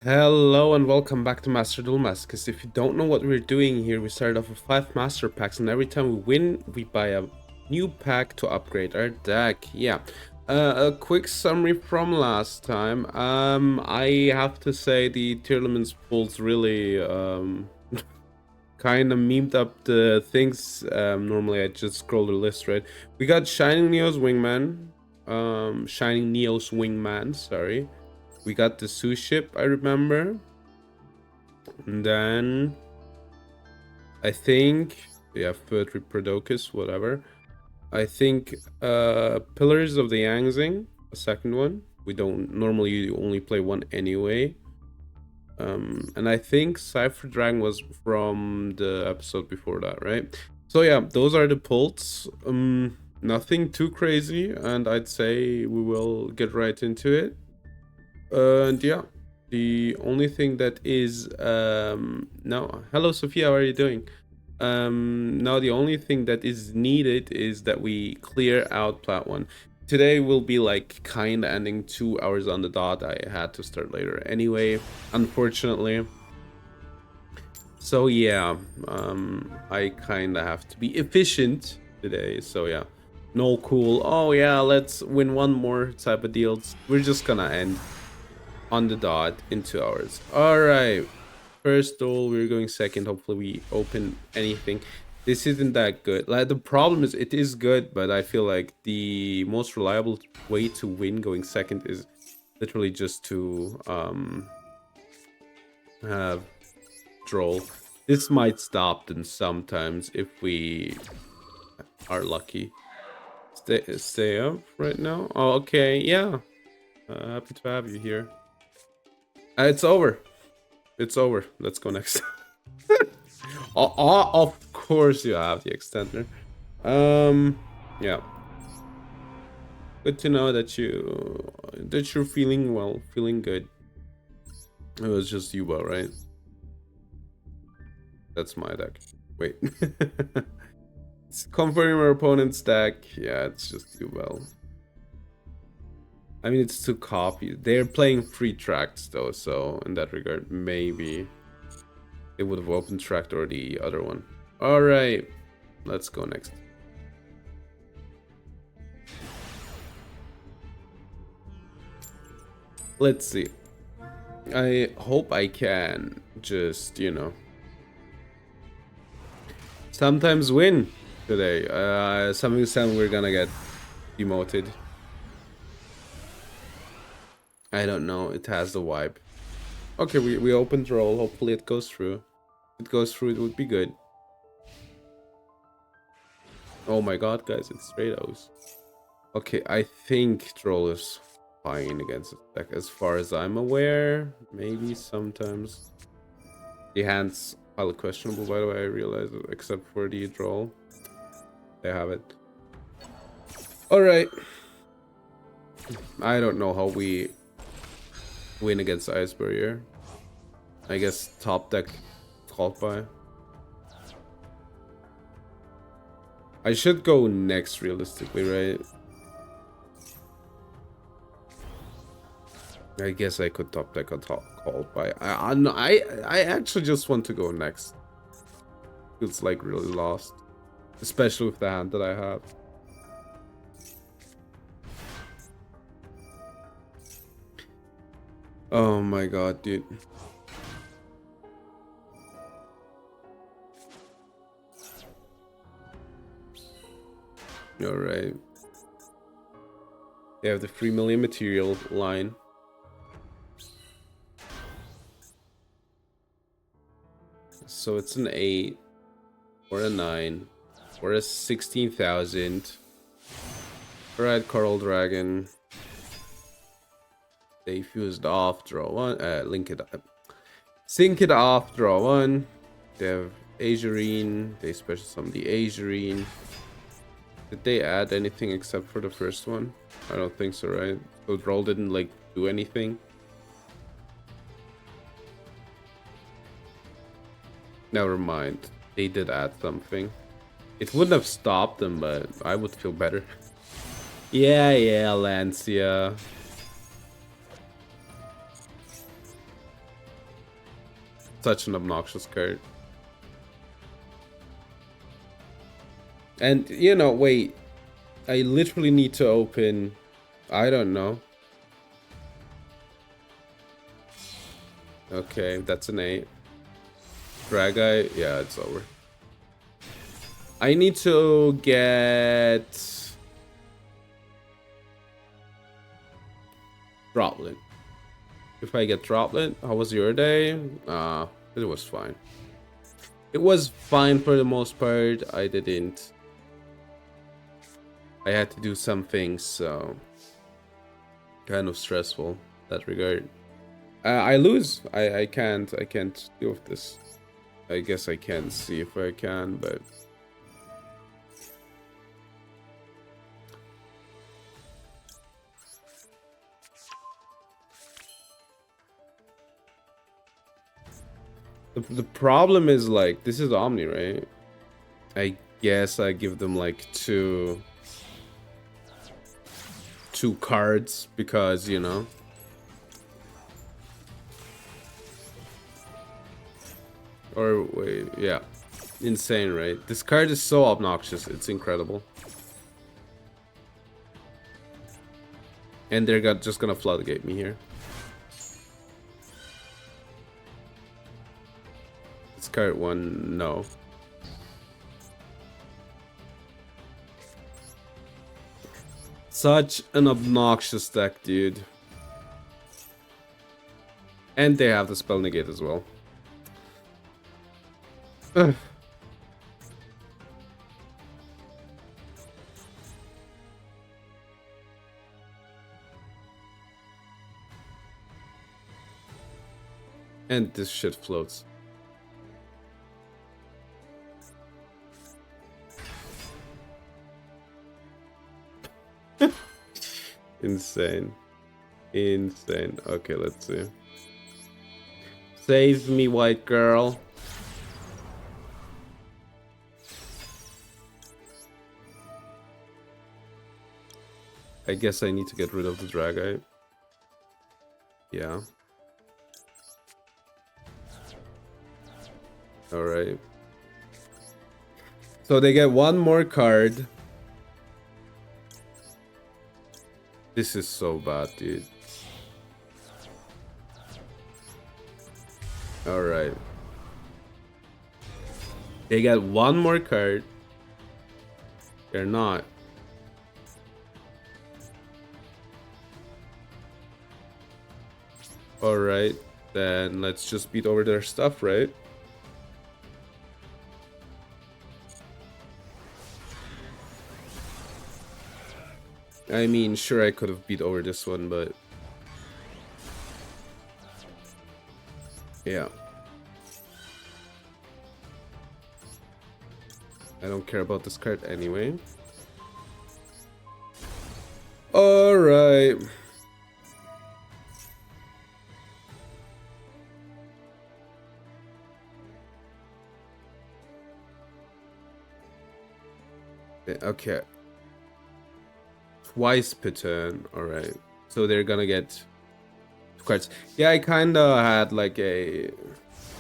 Hello and welcome back to Master Duel Masochist. If you don't know what we're doing here, we started off with 5 master packs, and every time we win, we buy a new pack to upgrade our deck. Yeah. A quick summary from last time. I have to say the tournaments pulls really kind of memed up the things. Normally I just scroll the list, right? We got Shining Neo's Wingman. Shining Neo's Wingman, sorry. We got the Sue ship, I remember. And then I think yeah, Furt Reproducus, whatever. I think Pillars of the Yangzing, a second one. We don't normally only play one anyway. And I think Cypher Dragon was from the episode before that, right? So yeah, those are the pulls. Nothing too crazy, and I'd say we will get right into it. And yeah, the only thing that is now, hello Sophia, how are you doing? Now the only thing that is needed is that we clear out plat 1. Today will be like kind of ending 2 hours on the dot. I had to start later anyway, unfortunately. So yeah, I kind of have to be efficient today. So yeah, no cool, oh yeah, let's win one more type of deals. We're just gonna end on the dot in 2 hours. All right, first duel, we're going second. Hopefully we open anything. This isn't that good. Like, the problem is it is good, but I feel like the most reliable way to win going second is literally just to have troll. This might stop them sometimes if we are lucky. Stay up right now. Oh, okay, yeah, happy to have you here. It's over. It's over. Let's go next. Of course you have the extender. Yeah. Good to know that you're feeling well, feeling good. It was just Yuba, right? That's my deck. Wait. It's comforting our opponent's deck. Yeah, it's just Yuba. I mean, it's two copies. They're playing free tracks though, so in that regard, maybe they would have open tracked or the other one. All right, let's go next. Let's see. I hope I can just, sometimes win today. Something saying we're gonna get demoted. I don't know. It has the vibe. Okay, we opened roll. Hopefully it goes through. If it goes through, it would be good. Oh my god, guys, it's straight O's. Okay, I think troll is fine against this deck as far as I'm aware. Maybe sometimes. The hand's highly questionable, by the way, I realize, except for the troll. They have it. Alright. I don't know how we win against Ice Barrier. I guess top deck called by. I should go next realistically, right? I guess I could top deck a top called by. I actually just want to go next. Feels like really lost, especially with the hand that I have. Oh my god, dude. Alright. They have the 3 million material line. So it's an 8 or a 9 or a 16,000. Alright, Coral Dragon. They fused off, draw 1. Link it up. Sync it off, draw 1. They have Azurine. They special summon the Azurine. Did they add anything except for the first one? I don't think so, right? So roll didn't like do anything. Never mind. They did add something. It wouldn't have stopped them, but I would feel better. Yeah, Lancia. Such an obnoxious card. And, you know, wait. I literally need to open... I don't know. Okay, that's an 8. Drag-Eye, yeah, it's over. I need to get... Droplet. If I get Droplet, how was your day? It was fine. It was fine for the most part. I didn't... I had to do some things, so... Kind of stressful in that regard. I lose. I can't deal with this. I guess I can see if I can, but... The problem is, like, this is Omni, right? I guess I give them, like, two cards, because, you know... Or, wait, yeah. Insane, right? This card is so obnoxious, it's incredible. And they're just gonna floodgate me here. Discard one, no. Such an obnoxious deck, dude. And they have the spell negate as well. Ugh. And this shit floats. Insane. Insane. Okay, let's see. Save me, white girl. I guess I need to get rid of the Drag-Eye. Yeah. Alright. So they get one more card. This is so bad, dude. Alright. They get one more card. They're not. Alright. Then let's just beat over their stuff, right? I mean, sure, I could have beat over this one, but... Yeah. I don't care about this card anyway. Alright. Okay. Twice per turn. Alright. So they're gonna get cards. Yeah, I kinda had like a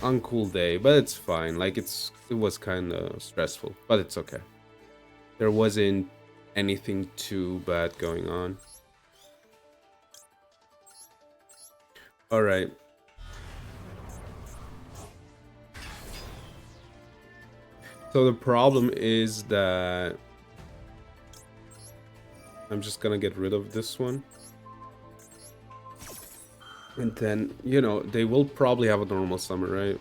uncool day, but it's fine. Like it was kinda stressful, but it's okay. There wasn't anything too bad going on. Alright. So the problem is that I'm just gonna get rid of this one. And then, you know, they will probably have a normal summon, right?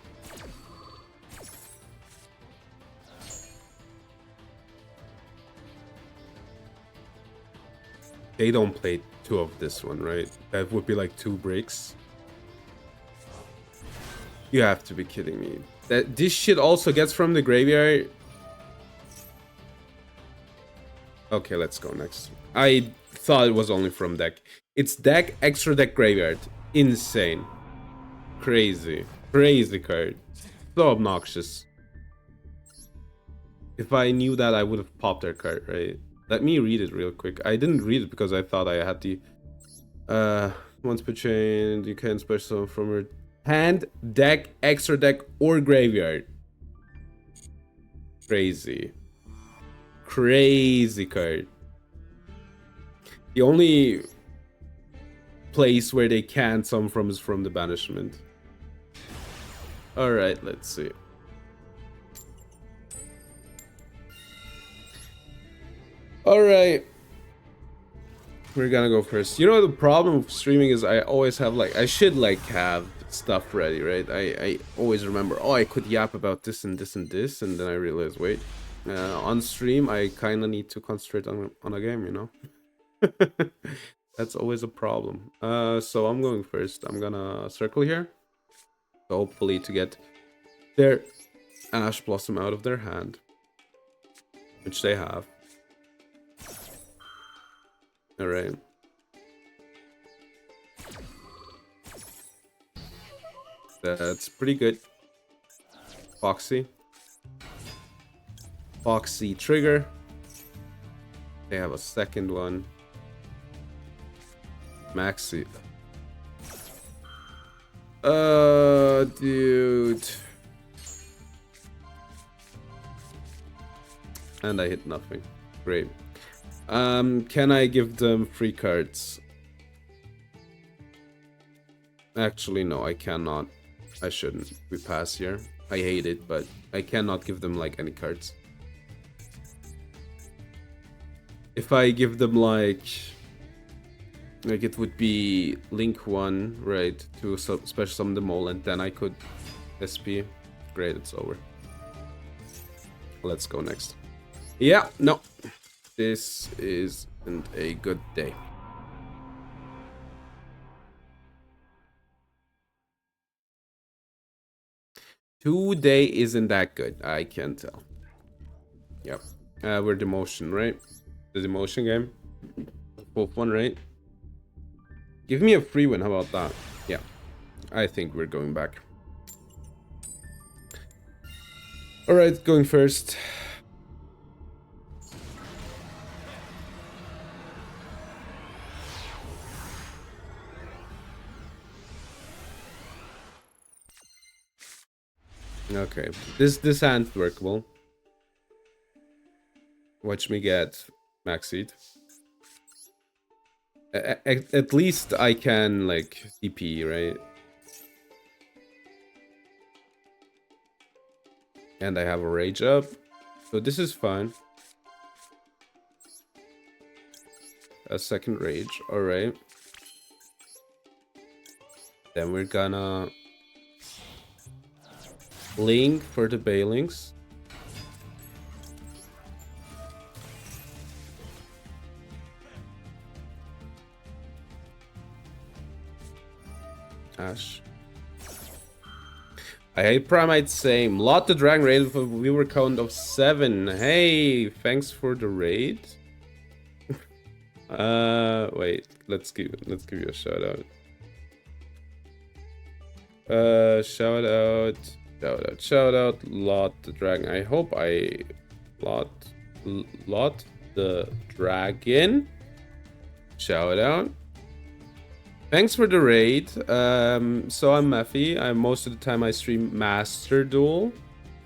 They don't play two of this one, right? That would be like 2 breaks. You have to be kidding me. That this shit also gets from the graveyard. Okay, let's go next. I thought it was only from deck. It's deck, extra deck, graveyard. Insane. Crazy. Crazy card. So obnoxious. If I knew that, I would have popped their card, right? Let me read it real quick. I didn't read it because I thought I had the... once per chain, you can special summon from her Hand, deck, extra deck, or graveyard. Crazy. Crazy card. The only place where they can summon from is from the banishment. Alright, let's see. Alright. We're gonna go first. You know, the problem with streaming is I always have like, I should like have stuff ready, right? I always remember, oh, I could yap about this and this and this, and then I realize, wait, on stream I kind of need to concentrate on a game, you know? That's always a problem. So I'm going first. I'm gonna circle here, so hopefully to get their Ash Blossom out of their hand, which they have. Alright. That's pretty good. Foxy. Foxy trigger. They have a second one. Maxi. Dude. And I hit nothing. Great. Can I give them free cards? Actually, no, I cannot. I shouldn't. We pass here. I hate it, but I cannot give them like any cards. If I give them like it would be Link 1, right, to special summon the mole, and then I could SP. Great, it's over. Let's go next. Yeah, no. This isn't a good day. Today isn't that good, I can tell. Yep. We're demotion, right? The demotion game. Fourth one, right? Give me a free win, how about that? Yeah. I think we're going back. Alright, going first. Okay, this hand's workable. Watch me get max seed. At least I can like TP, right? And I have a rage up, so this is fine. A second rage, all right. Then we're gonna Link for the Bailings. Ash. I hate Primate same. Lot the Dragon raid with a viewer count of 7. Hey, thanks for the raid. Wait, let's give you a shout out. Shout out, Lot the Dragon. I hope I Lot the Dragon. Shout out. Thanks for the raid. So I'm Mephi. Most of the time I stream Master Duel.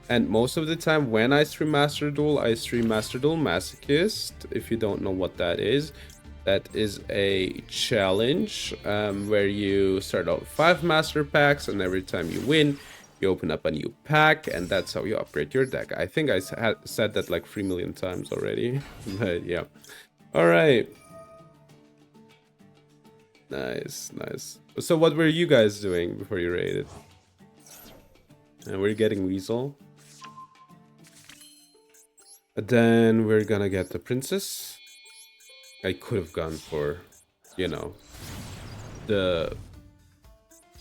And most of the time when I stream Master Duel, I stream Master Duel Masochist. If you don't know what that is a challenge where you start out with 5 master packs, and every time you win, you open up a new pack, and that's how you upgrade your deck. I think I said that like 3 million times already, but yeah. All right. Nice. So what were you guys doing before you raided? And we're getting Weasel. And then we're gonna get the Princess. I could have gone for, you know, the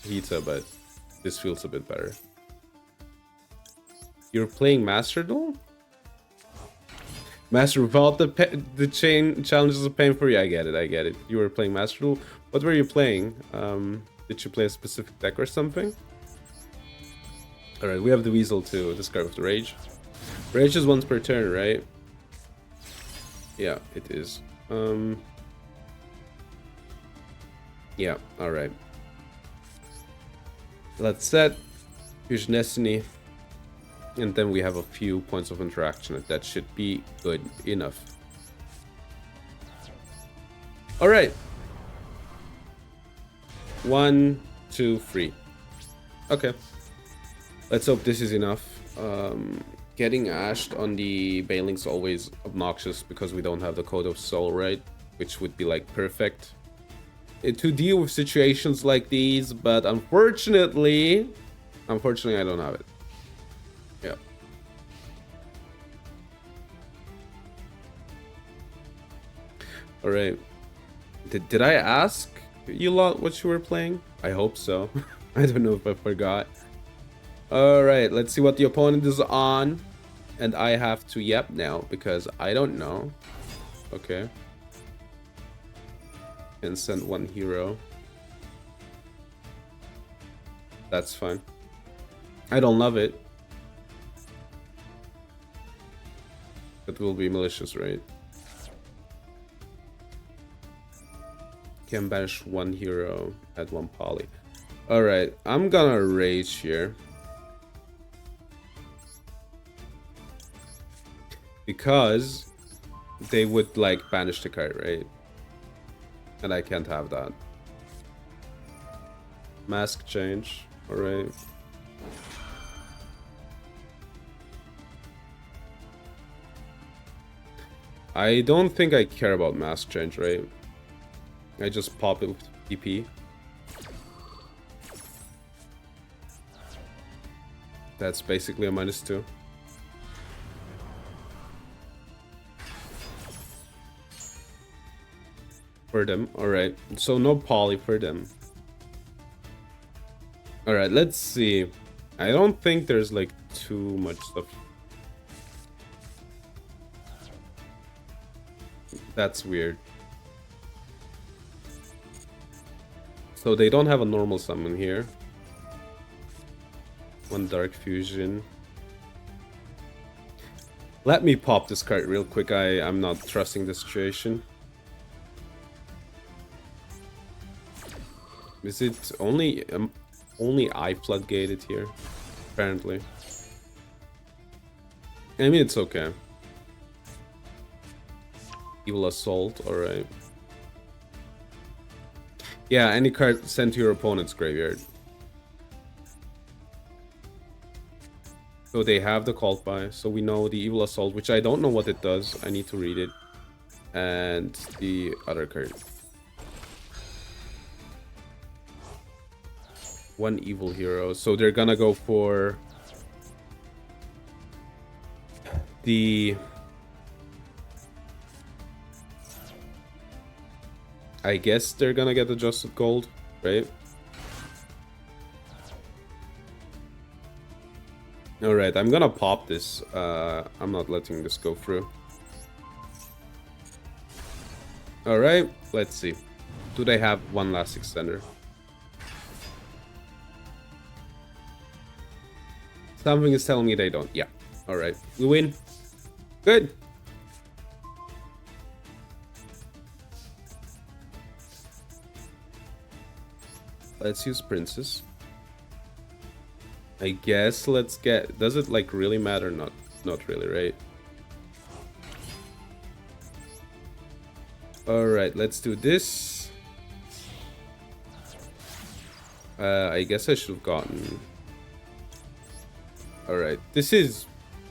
Vita, but this feels a bit better. You're playing Master Duel? Master without the chain challenges of pain for you. I get it. You were playing Master Duel. What were you playing? Did you play a specific deck or something? Alright, we have the Weasel to discard with the Rage. Rage is once per turn, right? Yeah, it is. Yeah, alright. Let's set Fusion Destiny. And then we have a few points of interaction. That should be good enough. Alright. 1, 2, 3. Okay. Let's hope this is enough. Getting ashed on the Bailing's always obnoxious because we don't have the Code of Soul, right? Which would be like perfect to deal with situations like these, but unfortunately I don't have it. Yeah. All right. Did I ask you lot what you were playing? I hope so. I don't know if I forgot. All right, let's see what the opponent is on, and I have to yep now because I don't know. Okay. And send one hero. That's fine. I don't love it. It will be malicious, right? Can banish one hero, add one poly. Alright, I'm gonna rage here. Because they would like banish the card, right? And I can't have that. Mask change, alright. I don't think I care about mask change, right? I just pop it with PP. That's basically a -2. For them, alright. So no poly for them. Alright, let's see. I don't think there's like too much stuff. That's weird. So they don't have a normal summon here. One Dark Fusion. Let me pop this card real quick. I'm not trusting the situation. Is it only I floodgated here? Apparently. I mean, it's okay. Evil Assault, alright. Yeah, any card sent to your opponent's graveyard. So they have the Cult By, so we know the Evil Assault, which I don't know what it does. I need to read it. And the other card. One evil hero. So they're gonna go for the... I guess they're gonna get adjusted gold, right? Alright, I'm gonna pop this. I'm not letting this go through. Alright, let's see. Do they have one last extender? Something is telling me they don't. Yeah. Alright, we win. Good. Let's use Princess. I guess let's get... Does it like really matter? Not really, right? Alright, let's do this. I guess I should have gotten... Alright, this is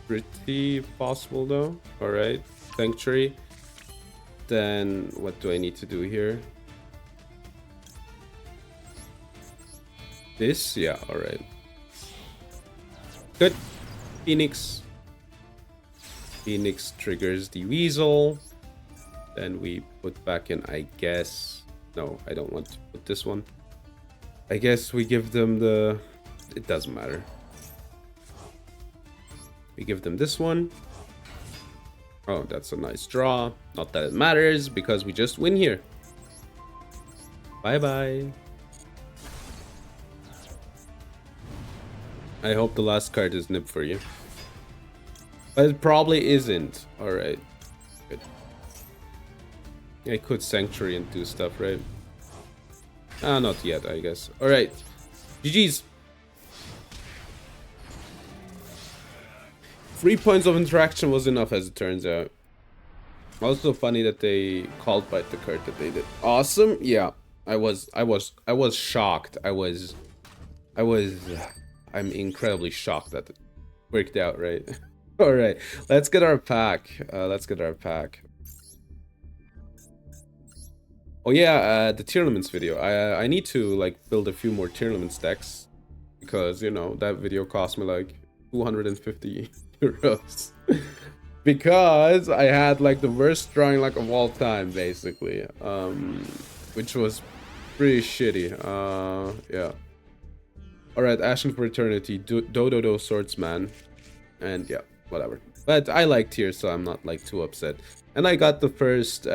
pretty possible though. Alright, Sanctuary. Then what do I need to do here? This? Yeah, alright. Good. Phoenix. Phoenix triggers the Weasel. Then we put back in, I guess... No, I don't want to put this one. I guess we give them the... It doesn't matter. We give them this one. Oh, that's a nice draw. Not that it matters, because we just win here. Bye-bye. I hope the last card is nip for you. But it probably isn't. Alright. Good. I could Sanctuary and do stuff, right? Ah, not yet, I guess. Alright. GG's. 3 points of interaction was enough, as it turns out. Also funny that they called by the card that they did. Awesome. Yeah. I was shocked. I'm incredibly shocked that it worked out, right? All right, let's get our pack. Oh yeah, the tournaments video. I need to like build a few more tournament decks because you know that video cost me like 250 euros because I had like the worst drawing luck of all time basically, which was pretty shitty. Yeah. All right, Ashen for Eternity, Dodo Swordsman, and yeah, whatever. But I like tiers, so I'm not like too upset. And I got the first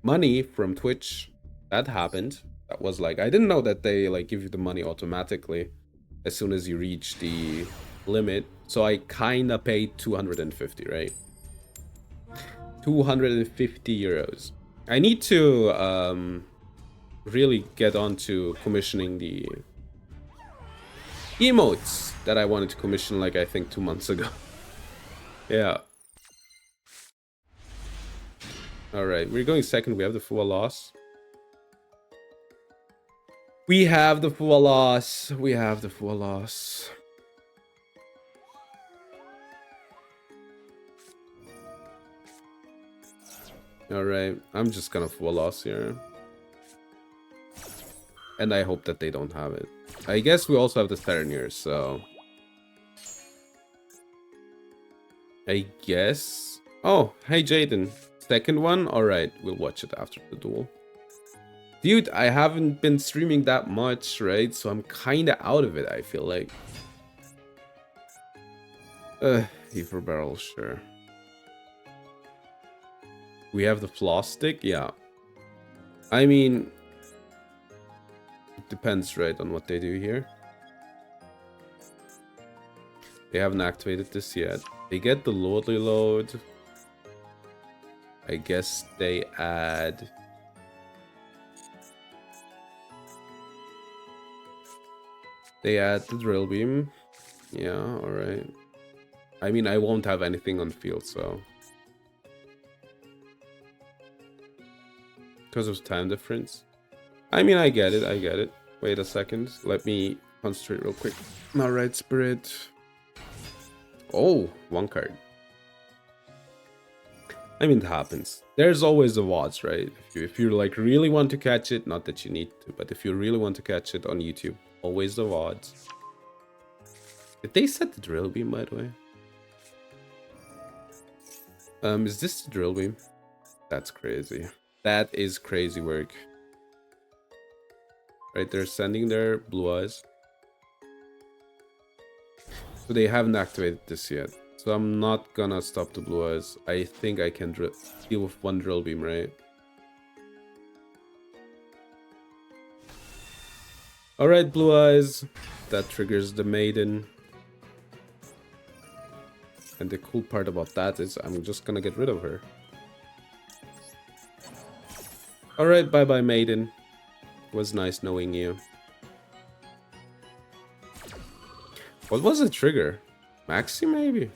money from Twitch. That happened. That was like, I didn't know that they like give you the money automatically as soon as you reach the limit. So I kind of paid 250, right? 250 euros. I need to really get on to commissioning the emotes that I wanted to commission like I think 2 months ago. Yeah. Alright, we're going second. We have the full loss. We have the full loss. Alright, I'm just gonna full loss here. And I hope that they don't have it. I guess we also have the Terranier, so... I guess... Oh, hey Jaden. Second one? Alright, we'll watch it after the duel. Dude, I haven't been streaming that much, right? So I'm kinda out of it, I feel like. Heifer Barrel, sure. We have the Floss Stick? Yeah. I mean... It depends, right, on what they do here. They haven't activated this yet. They get the Lordly Load. I guess they add... They add the Drill Beam. Yeah, alright. I mean, I won't have anything on field, so... Because of time difference. I mean, I get it. Wait a second. Let me concentrate real quick. Alright, Spirit. Oh, one card. I mean, it happens. There's always the VODs, right? If you like really want to catch it, not that you need to, but if you really want to catch it on YouTube, always the VODs. Did they set the Drill Beam, by the way? Is this the Drill Beam? That's crazy. That is crazy work. Right, they're sending their Blue Eyes. So they haven't activated this yet. So I'm not gonna stop the Blue Eyes. I think I can deal with one Drill Beam, right? Alright, Blue Eyes. That triggers the Maiden. And the cool part about that is I'm just gonna get rid of her. Alright, bye-bye, Maiden. It was nice knowing you. What was the trigger? Maxi, maybe?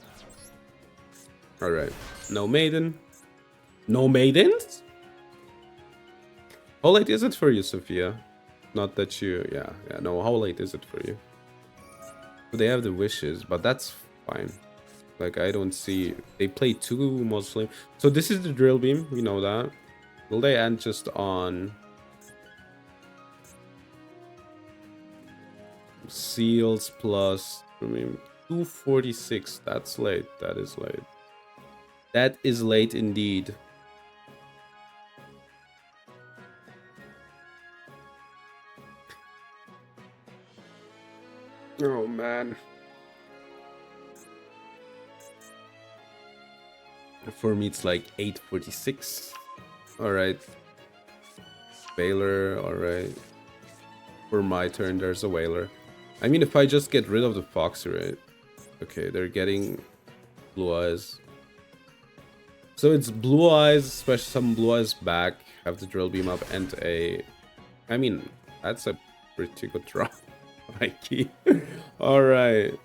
Alright. No Maiden. No Maidens? How late is it for you, Sophia? Not that you... Yeah, no, how late is it for you? They have the wishes, but that's fine. Like, I don't see... They play 2 Muslim. So this is the Drill Beam, we know that. Will they end just on... Seals plus... I mean, 246. That's late. That is late. That is late indeed. Oh, man. For me, it's like 846. Alright. Whaler, alright. For my turn, there's a Whaler. I mean, if I just get rid of the Foxy, right? Okay, they're getting Blue Eyes. So it's Blue Eyes, especially some Blue Eyes back, have the Drill Beam up, and a... I mean, that's a pretty good draw. Mikey. All right.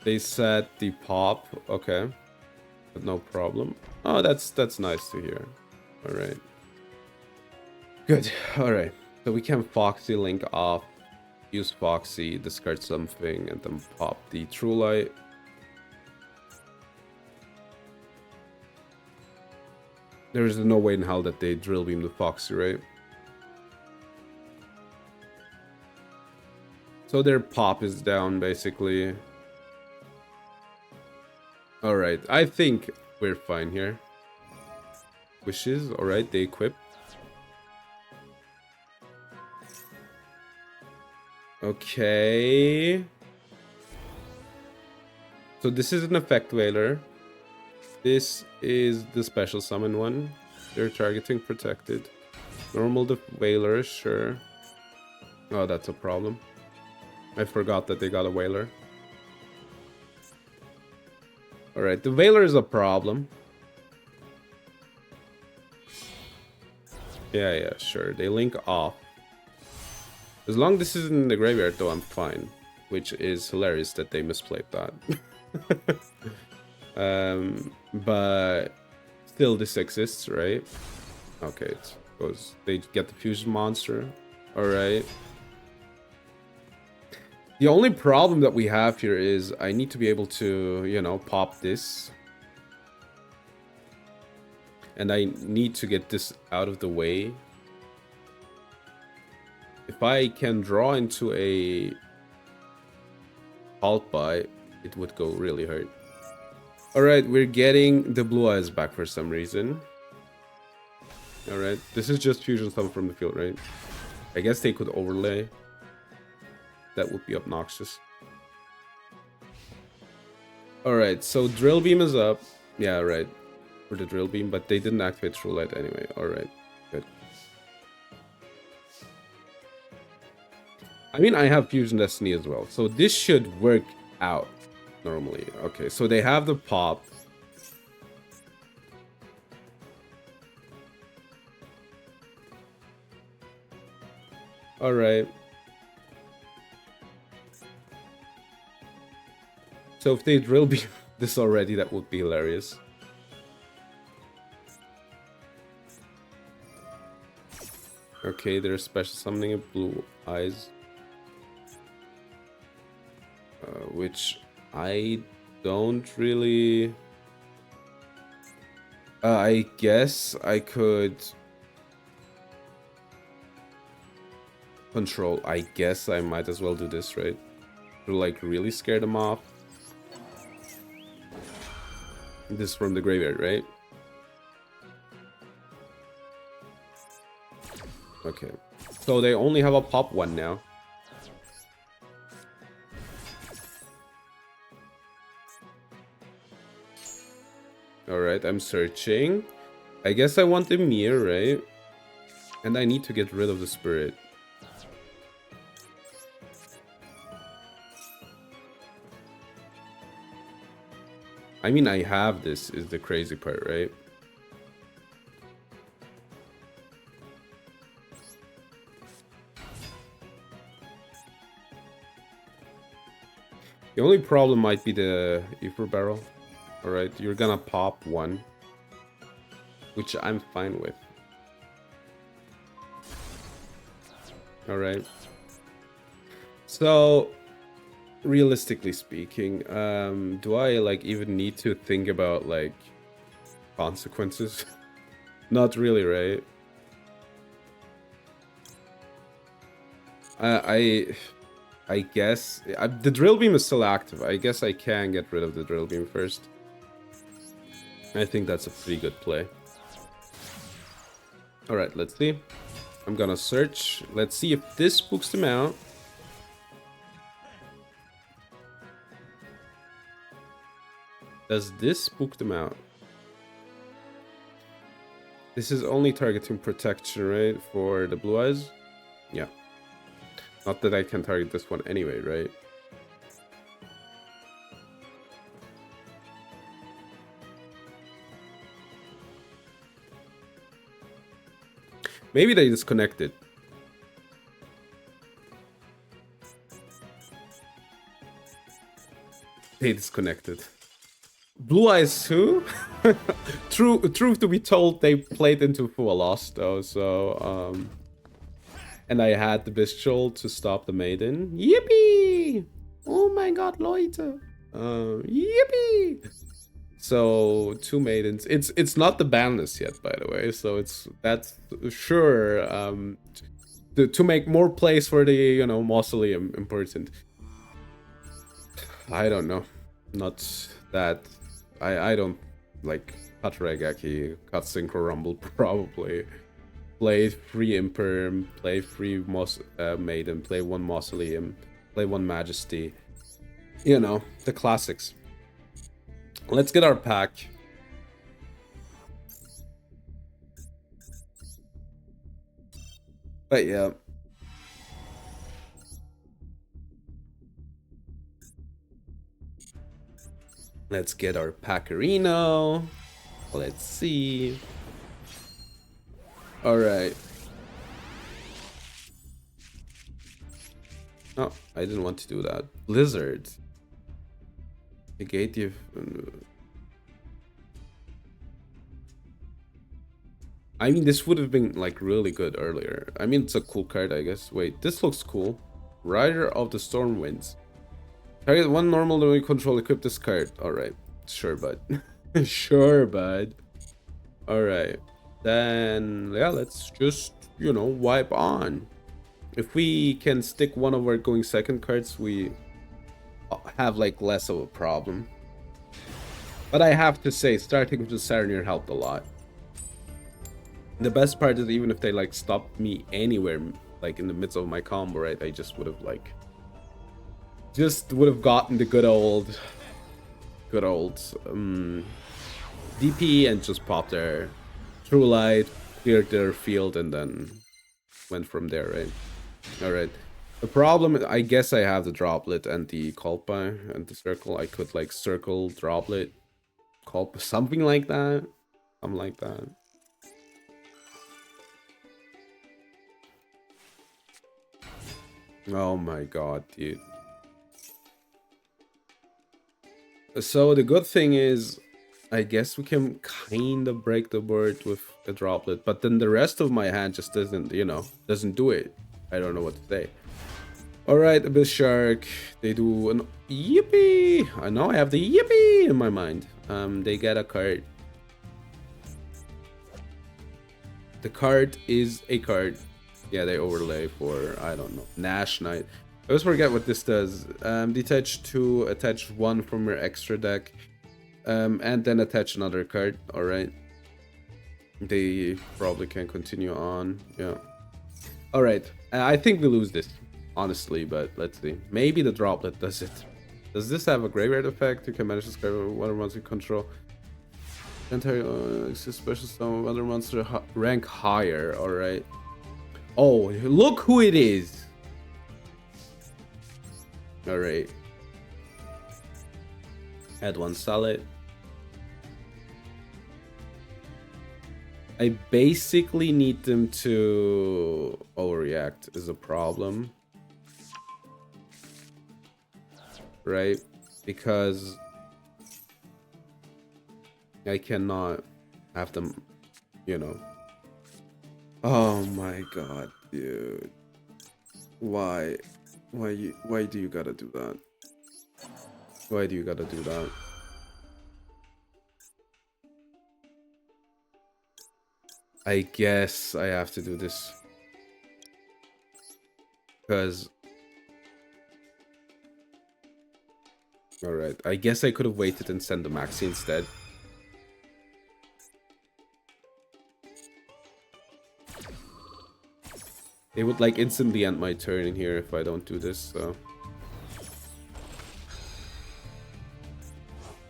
They set the pop. Okay. But no problem. Oh, that's nice to hear. All right. Good. All right. So we can Foxy Link off. Use Foxy, discard something, and then pop the True Light. There is no way in hell that they Drill Beam the Foxy, right? So their pop is down, basically. Alright, I think we're fine here. Wishes, alright, they equip. Okay. So this is an effect whaler. This is the special summon one. They're targeting protected. Normal the whaler, sure. Oh, that's a problem. I forgot that they got a whaler. Alright, the whaler is a problem. Yeah, sure. They link off. As long as this isn't in the graveyard, though, I'm fine. Which is hilarious that they misplayed that. But still, this exists, right? Okay, it goes. They get the fusion monster. All right. The only problem that we have here is I need to be able to, you know, pop this. And I need to get this out of the way. If I can draw into a halt by, it would go really hurt. Alright, we're getting the blue eyes back for some reason. Alright, this is just fusion summon from the field, right? I guess they could overlay. That would be obnoxious. Alright, so Drill Beam is up. Yeah, right. For the Drill Beam, but they didn't activate True Light anyway. Alright, good. I mean, I have Fusion Destiny as well, so this should work out normally. Okay, so they have the pop. Alright. So if they Drill Beam this already, that would be hilarious. Okay, they're special summoning a blue eyes. Which I don't really... I guess I could... control. I guess I might as well do this, right? To like really scare them off. This is from the graveyard, right? Okay. So they only have a pop one now. Alright, I'm searching. I guess I want the mirror, right? And I need to get rid of the spirit. I mean, I have this, is the crazy part, right? The only problem might be the Ether Barrel. Alright, you're gonna pop one. Which I'm fine with. Alright. So, realistically speaking, do I like even need to think about like consequences? Not really, right? I guess the Drill Beam is still active. I guess I can get rid of the Drill Beam first. I think that's a pretty good play. Alright, let's see. I'm gonna search. Let's see if this spooks them out. Does this spook them out? This is only targeting protection, right? For the blue eyes? Yeah. Not that I can target this one anyway, right? Maybe they disconnected. They disconnected. Blue Eyes too? Truth to be told, they played into full loss though, so and I had the Bestial to stop the Maiden. Yippee! Oh my god, Leute! Yippee! So 2 Maidens. It's not the ban list yet, by the way. So that's sure to make more plays for the mausoleum important. I don't know. Not that I don't like cut Regaki, cut Synchro Rumble probably. Play 3 Imperm, play 3 Maiden, play 1 Mausoleum, play 1 Majesty. You know, the classics. Let's get our pack. But yeah. Let's get our Paccarino. Let's see. Alright. Oh, I didn't want to do that. Blizzard. Negate you. I mean, this would have been like really good earlier. I mean, it's a cool card, I guess. Wait, this looks cool. Rider of the Storm Winds. Target 1 normal when you control, equip this card. Alright. Sure, bud. Sure, bud. Alright. Then, yeah, let's just, wipe on. If we can stick one of our going second cards, we have, like, less of a problem. But I have to say, starting with the Saronir helped a lot. The best part is even if they, like, stopped me anywhere, like, in the midst of my combo, right, I just would have, like... gotten the good old DP and just popped their True Light, cleared their field, and then went from there, right? Alright. The problem, I guess I have the Droplet and the Kolpa and the Circle. I could, like, Circle, Droplet, Kolpa, something like that. Something like that. Oh my god, dude. So the good thing is, I guess we can kind of break the board with a Droplet, but then the rest of my hand just doesn't do it. I don't know what to say. Alright, Abyss Shark. They do an yippee! I know I have the yippee in my mind. They get a card. The card is a card. Yeah, they overlay for, I don't know, Nash Knight. I always forget what this does. Detach 2, attach 1 from your extra deck, and then attach another card. Alright. They probably can continue on. Yeah. Alright. I think we lose this, honestly, but let's see. Maybe the Droplet does it. Does this have a graveyard effect? You can manage this card with whatever monster you control. Entire special summon other monster rank higher. Alright. Oh, look who it is! Alright. Add 1 solid. I basically need them to overreact is a problem. Right? Because I cannot have them, Oh my god, dude. Why? Why do you gotta do that? Why do you gotta do that? I guess I have to do this. Because... Alright, I guess I could have waited and sent the Maxi instead. They would, like, instantly end my turn in here if I don't do this, so...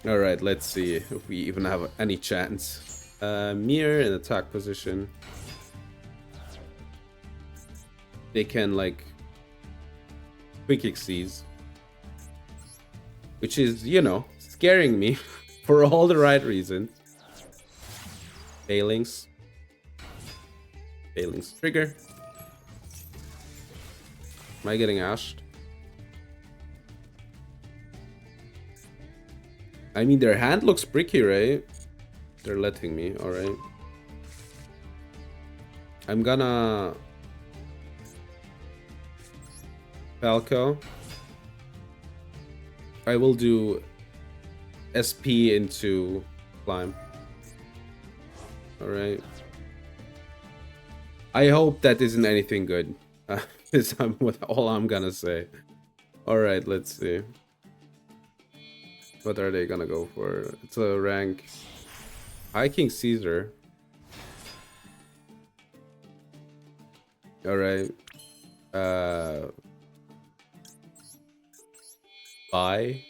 Alright, let's see if we even have any chance. Mirror in attack position. They can, like... Quick Xyz. Which is, scaring me for all the right reasons. Failings. Failings trigger. Am I getting ashed? I mean, their hand looks bricky, right? They're letting me, alright. I'm gonna... Falco. I will do SP into climb. Alright. I hope that isn't anything good. Is what all I'm gonna say. Alright, let's see. What are they gonna go for? It's a rank. High King Caesar. Alright. Bye.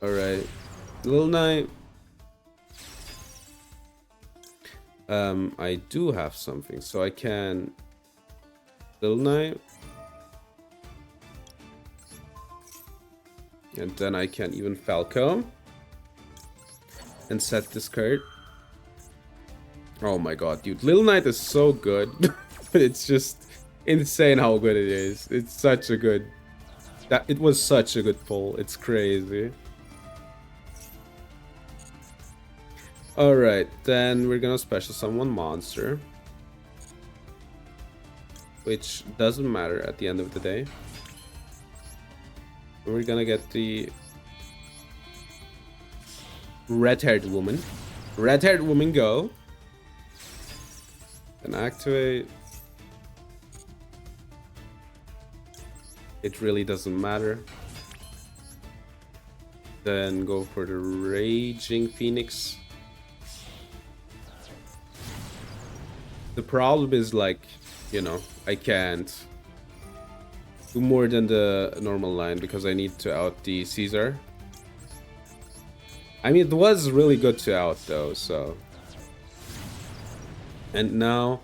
Alright. Little Knight. I do have something, so I can... Little Knight. And then I can even Falco. And set this card. Oh my god, dude. Little Knight is so good. It's just insane how good it is. It's such a good... It was such a good pull. It's crazy. Alright, then we're gonna special summon monster. Which doesn't matter at the end of the day. We're gonna get the red-haired woman. Red-haired woman, go. And activate. It really doesn't matter. Then go for the Raging Phoenix. The problem is, like, you know, I can't do more than the normal line because I need to out the Caesar. I mean, it was really good to out though, so. And now,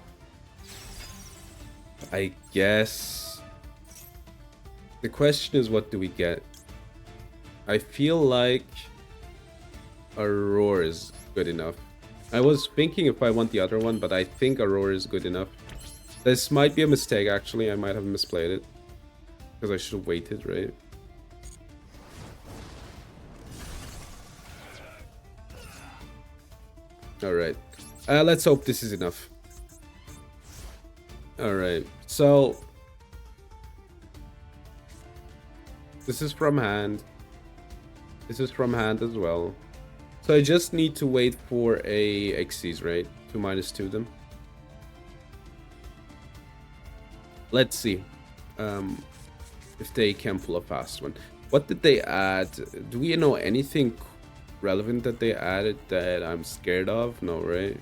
I guess the question is, what do we get? I feel like Aurora is good enough. I was thinking if I want the other one, but I think Aurora is good enough. This might be a mistake, actually. I might have misplayed it. Because I should have waited, right? Alright. Let's hope this is enough. Alright. So... this is from hand. This is from hand as well. So I just need to wait for a Xyz, right? To -2 them. Let's see. If they can pull a fast one. What did they add? Do we know anything relevant that they added that I'm scared of? No, right?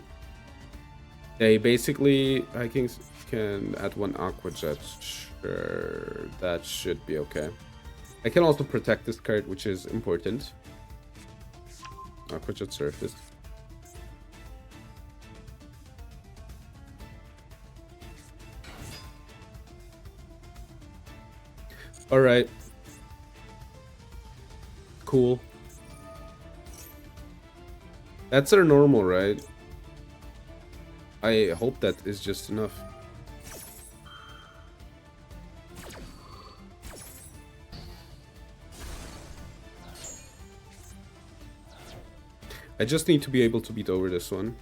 They basically, I think, can add one Aqua Jet. Sure, that should be okay. I can also protect this card, which is important. Aqua Jet Surface. Alright. Cool. That's our normal, right? I hope that is just enough. I just need to be able to beat over this one.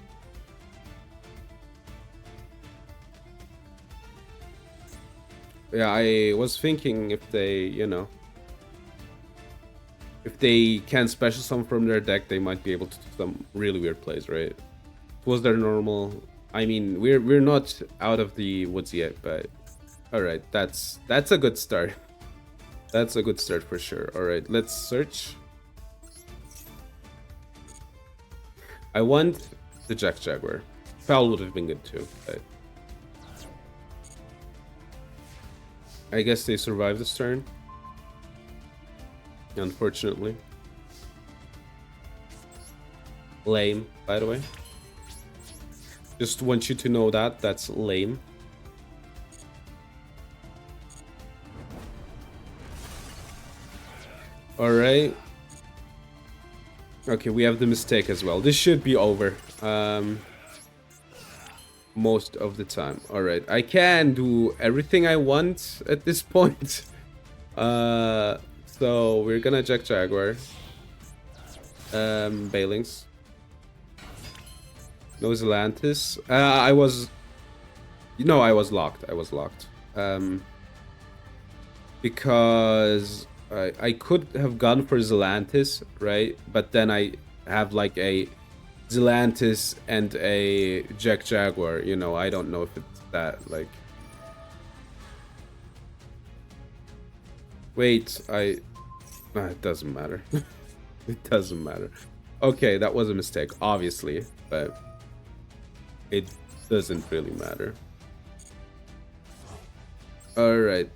Yeah, I was thinking if they, you know, if they can special summon from their deck, they might be able to do some really weird plays, right? It was their normal. I mean, we're not out of the woods yet, but all right, that's a good start. That's a good start for sure. All right, let's search. I want the Jaguar. Foul would have been good too, but I guess they survived this turn. Unfortunately. Lame, by the way. Just want you to know that. That's lame. Alright. Okay, we have the mistake as well. This should be over. Most of the time. Alright, I can do everything I want at this point. So we're gonna Jack Jaguar. Bailings. No Zelantis. I was... No, I was locked. I was locked. Because I could have gone for Zelantis, right? But then I have like a Zelantis and a Jack Jaguar. You know, I don't know if it's that, like... Wait, it doesn't matter. It doesn't matter. Okay, that was a mistake, obviously, but it doesn't really matter. Alright,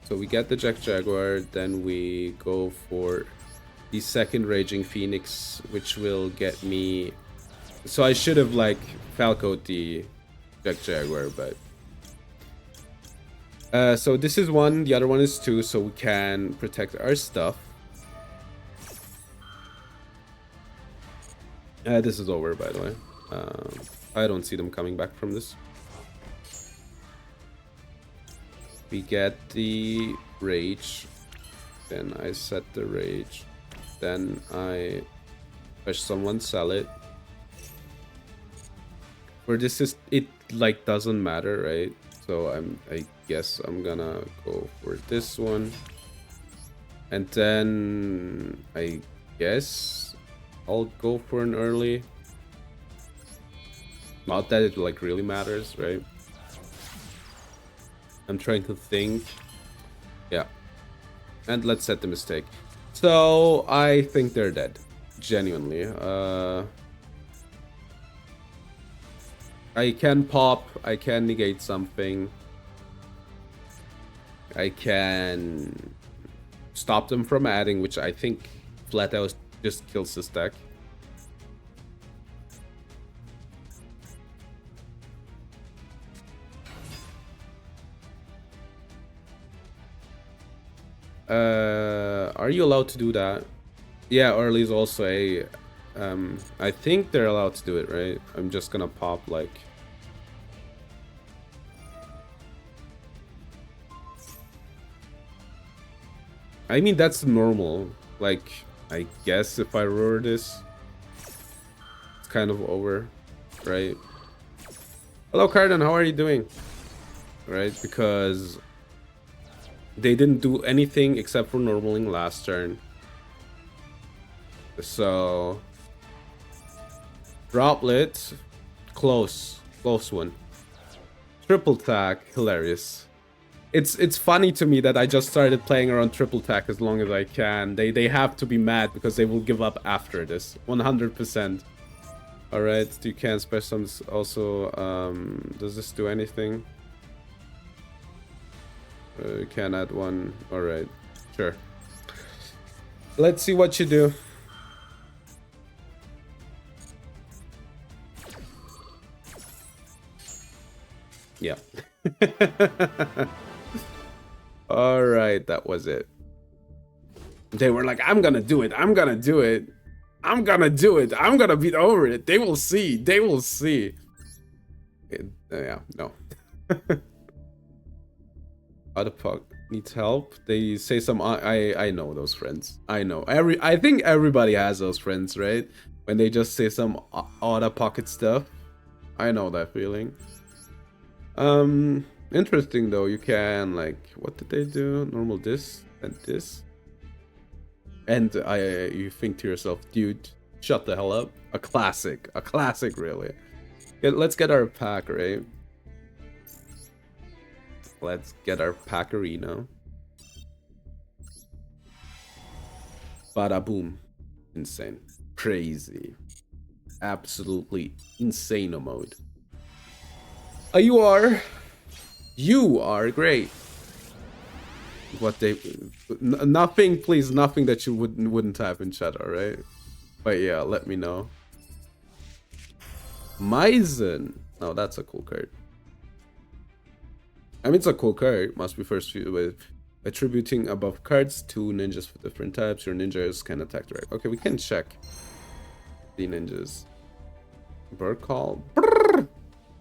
so we get the Jack Jaguar, then we go for the second Raging Phoenix, which will get me... So I should have, like, Falcoed the Jack Jaguar, but... so this is 1, the other one is 2, so we can protect our stuff. This is over, by the way. I don't see them coming back from this. We get the Rage. Then I set the Rage. Then I push someone, sell it. For this is... It, like, doesn't matter, right? So I guess I'm gonna go for this one. And then I guess I'll go for an early. Not that it like really matters, right? I'm trying to think. Yeah. And let's set the mistake. So I think they're dead. Genuinely. I can pop, I can negate something. I can stop them from adding, which I think flat out just kills this deck. Are you allowed to do that? Yeah, early is also a... I think they're allowed to do it, right? I'm just gonna pop, like... I mean, that's normal. Like, I guess if I roar this, it's kind of over, right? Hello, Cardon, how are you doing? Right, because they didn't do anything except for normaling last turn. So... Droplet, close one. Triple tack, hilarious. It's funny to me that I just started playing around triple tack as long as I can. They have to be mad because they will give up after this, 100%. All right, you can special summons also. Does this do anything? You can add one. All right, sure. Let's see what you do. Yeah. All right, that was it. They were like, I'm gonna do it. I'm gonna do it. I'm gonna do it. I'm gonna beat over it. They will see. They will see. Yeah, no. Other puck needs help. They say some... I know those friends. I know. I think everybody has those friends, right? When they just say some out-of-pocket stuff. I know that feeling. Interesting though, you can like, what did they do? Normal this and this. And you think to yourself, dude, shut the hell up. A classic really. Let's get our pack, right? Let's get our pack arena. Bada boom. Insane. Crazy. Absolutely insane mode. You are great. What they... Nothing, please, nothing that you wouldn't have in chat, alright? But yeah, let me know. Maizen. Oh, that's a cool card. I mean, it's a cool card. Must be first with attributing above cards to ninjas for different types. Your ninjas can attack direct. Okay, we can check the ninjas. Bird call. Brrr.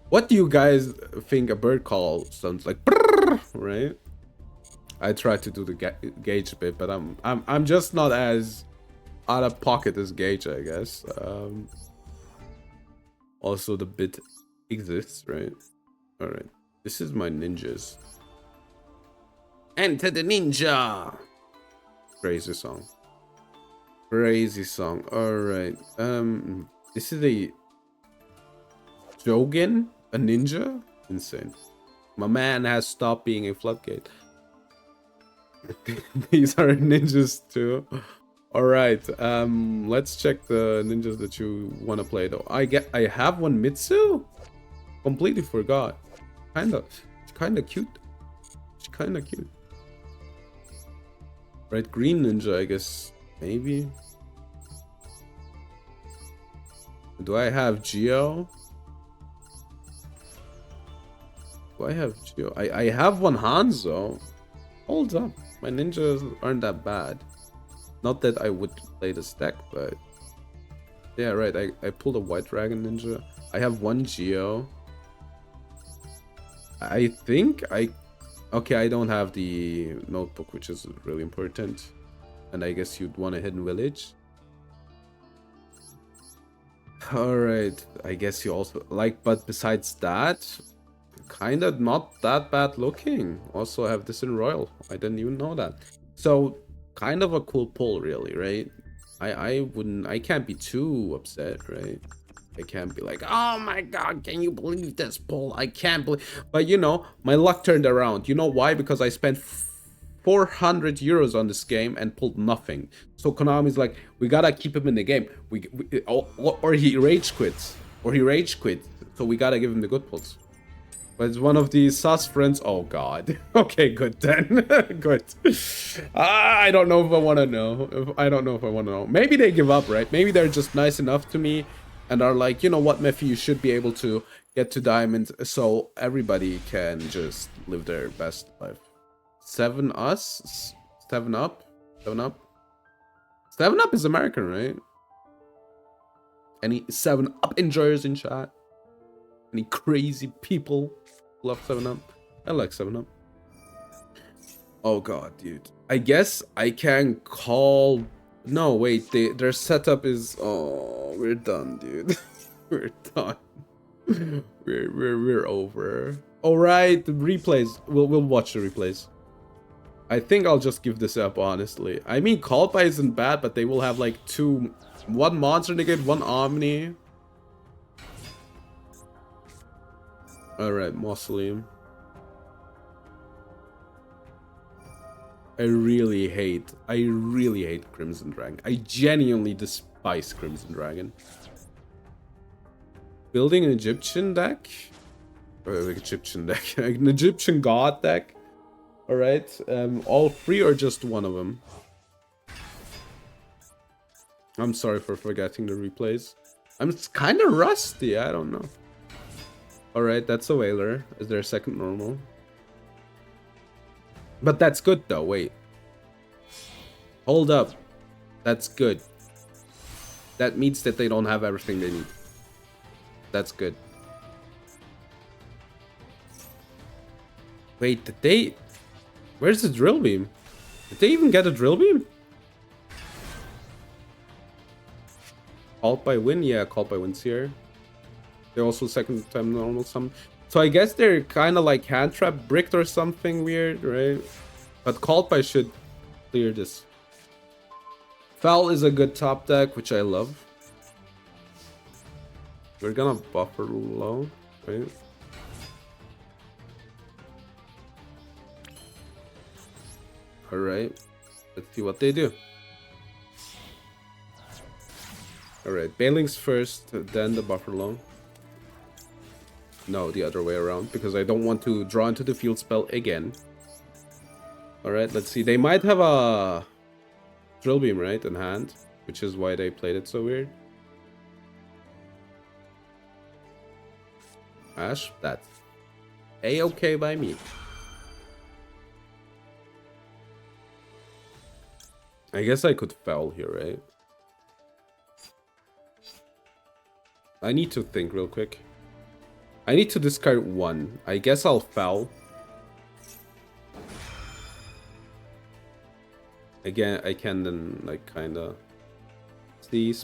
What do you guys think a bird call sounds like? Brrr, right? I tried to do the Gage bit, but I'm just not as out of pocket as Gage, I guess. Also, the bit exists, right? All right. This is my ninjas. Enter the ninja. Crazy song. Crazy song. All right. This is a Jogan, a ninja. Insane. My man has stopped being a floodgate. These are ninjas too. All right. Let's check the ninjas that you want to play though. I have one Mitsu. Completely forgot. Kinda cute. She's kinda cute. Right, green ninja, I guess. Maybe. Do I have Geo? Do I have Geo? I have one Hanzo. Hold up. My ninjas aren't that bad. Not that I would play this deck, but... Yeah, right. I pulled a white dragon ninja. I have one Geo. I think I... Okay, I don't have the notebook, which is really important. And I guess you'd want a hidden village. Alright, I guess you also... Like, but besides that... Kinda not that bad looking. Also have this in Royal. I didn't even know that. So, kind of a cool pull, really, right? I can't be too upset, right? I can't be like, oh my god, can you believe this pull? I can't believe... But you know, my luck turned around. You know why? Because I spent 400 euros on this game and pulled nothing. So Konami's like, we gotta keep him in the game. Or he rage quits. Or he rage quit. So we gotta give him the good pulls. But it's one of these sus friends. Oh god. Okay, good then. Good. I don't know if I want to know. I don't know if I want to know. Maybe they give up, right? Maybe they're just nice enough to me and are like, you know what, Mephi, you should be able to get to diamond so everybody can just live their best life. 7 us? 7 up? 7 up? 7 up is American, right? Any 7 up enjoyers in chat? Any crazy people love 7 up? I like 7 up. Oh god, dude. I guess I can call... No, wait, their setup is... Oh, we're done, dude. We're done. We're over. Alright, the replays. We'll watch the replays. I think I'll just give this up, honestly. I mean, Called By isn't bad, but they will have like 1 Monster Negate, 1 Omni. Alright, Mausoleum. I really hate Crimson Dragon. I genuinely despise Crimson Dragon. Building an Egyptian deck? Or an Egyptian deck. An Egyptian god deck. Alright. All 3 or just one of them? I'm sorry for forgetting the replays. I'm kind of rusty, I don't know. Alright, that's a Whaler. Is there a second normal? But that's good though, wait. Hold up. That's good. That means that they don't have everything they need. That's good. Wait, did they... Where's the drill beam? Did they even get a drill beam? Called by Win? Yeah, Called by Win's here. They're also second time normal some. So I guess they're kind of like hand trap bricked or something weird, right? But Called By should clear this. Foul is a good top deck, which I love. We're gonna buffer low, right? Alright. Let's see what they do. Alright, Bailings first, then the buffer low. No, the other way around, because I don't want to draw into the field spell again. Alright, let's see. They might have a drill beam, right, in hand, which is why they played it so weird. Ash, that's A-okay by me. I guess I could foul here, right? I need to think real quick. I need to discard 1. I guess I'll foul. Again, I can then like kind of see.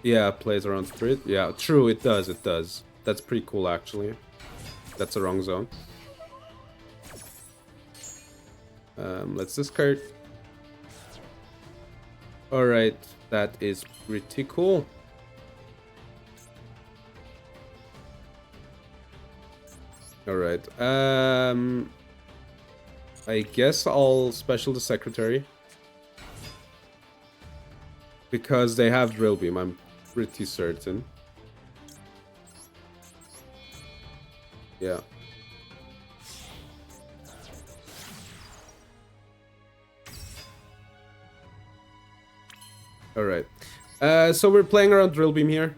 Yeah, plays around spirit. Yeah, true. It does. It does. That's pretty cool, actually. That's the wrong zone. Let's discard. All right, that is pretty cool. All right. I guess I'll special the secretary because they have drill beam. I'm pretty certain. Yeah. All right. So we're playing around drill beam here.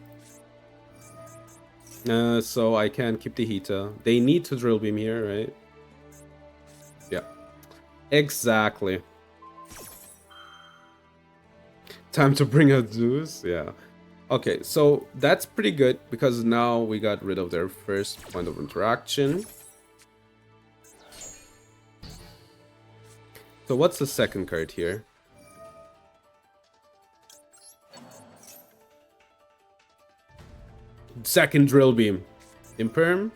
So I can keep the Hita. They need to drill beam here, right? Yeah. Exactly. Time to bring out Zeus. Yeah. Okay, so that's pretty good because now we got rid of their first point of interaction. So what's the second card here? Second drill beam. Imperm?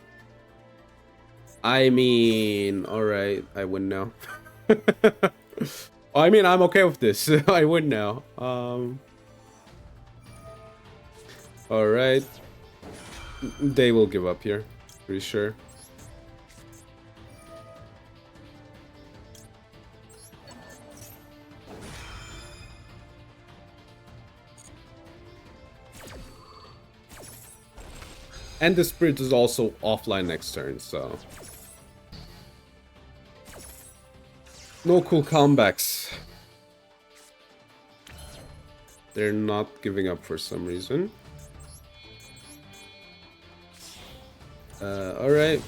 I mean, alright, I win now. I mean, I'm okay with this. I win now. Alright. They will give up here. Pretty sure. And the spirit is also offline next turn, so... No cool comebacks. They're not giving up for some reason. Alright.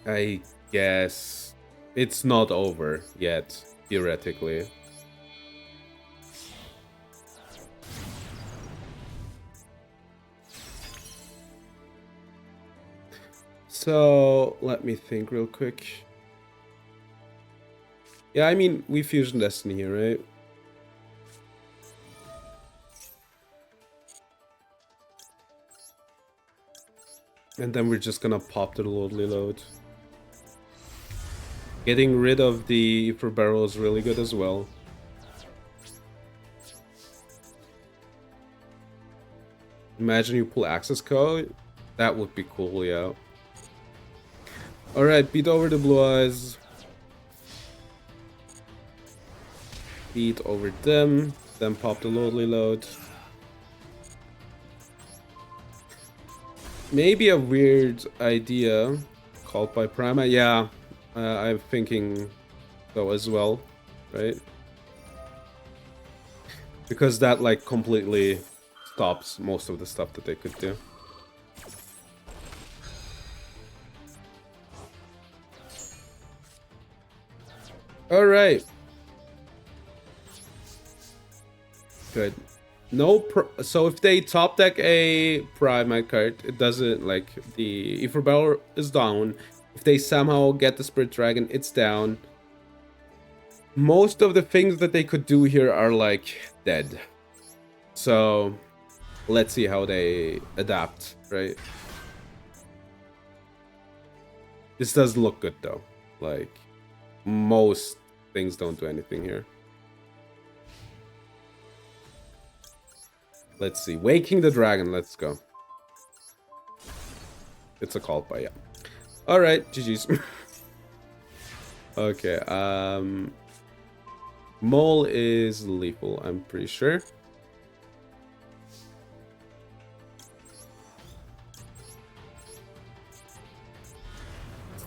I guess it's not over yet, theoretically. So, let me think real quick. Yeah, I mean, we Fusion Destiny here, right? And then we're just gonna pop the Lordly Load. Getting rid of the Ether Barrel is really good as well. Imagine you pull access code. That would be cool, yeah. Alright, beat over the Blue Eyes. Beat over them. Then pop the Lordly Load. Maybe a weird idea. Called by Prima. Yeah, I'm thinking so as well, right? Because that like completely stops most of the stuff that they could do. Alright. Good. No, so if they top deck a Prime card, it doesn't, like, the Ether Barrel is down. If they somehow get the Spirit Dragon, it's down. Most of the things that they could do here are, like, dead. So, let's see how they adapt, right? This does look good, though. Like, most things don't do anything here. Let's see. Waking the Dragon. Let's go. It's a call by, yeah. Alright, GG's. Okay, Mole is lethal, I'm pretty sure.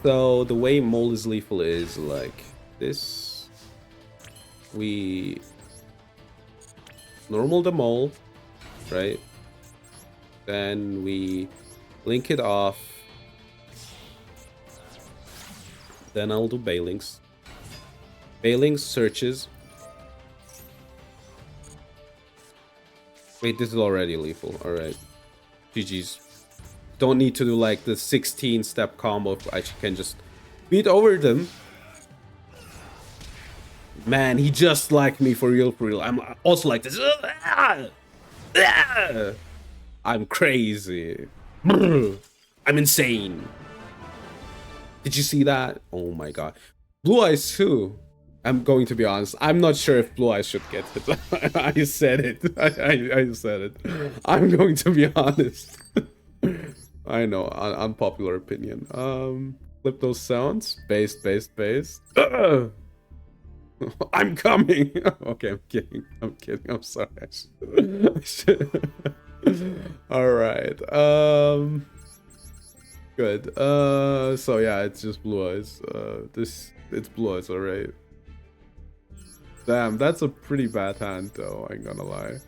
So, the way Mole is lethal is like this. We normal the Mole, right? Then we link it off. Then I'll do Bailings. Bailings searches. Wait, this is already lethal. All right. GG's. Don't need to do like the 16-step combo. I can just beat over them. Man, he just like me for real, for real. I'm also like this. I'm crazy. I'm insane. Did you see that? Oh my god. Blue Eyes too. I'm going to be honest. I'm not sure if Blue Eyes should get it. I said it. I said it. I'm going to be honest. I know. Unpopular opinion. Flip those sounds. Bass, bass, bass. I'm coming. Okay, I'm kidding. I'm kidding. I'm sorry. All right. Good. So yeah, it's just Blue Eyes. It's Blue Eyes, all right. Damn, that's a pretty bad hand, though. I ain't gonna lie.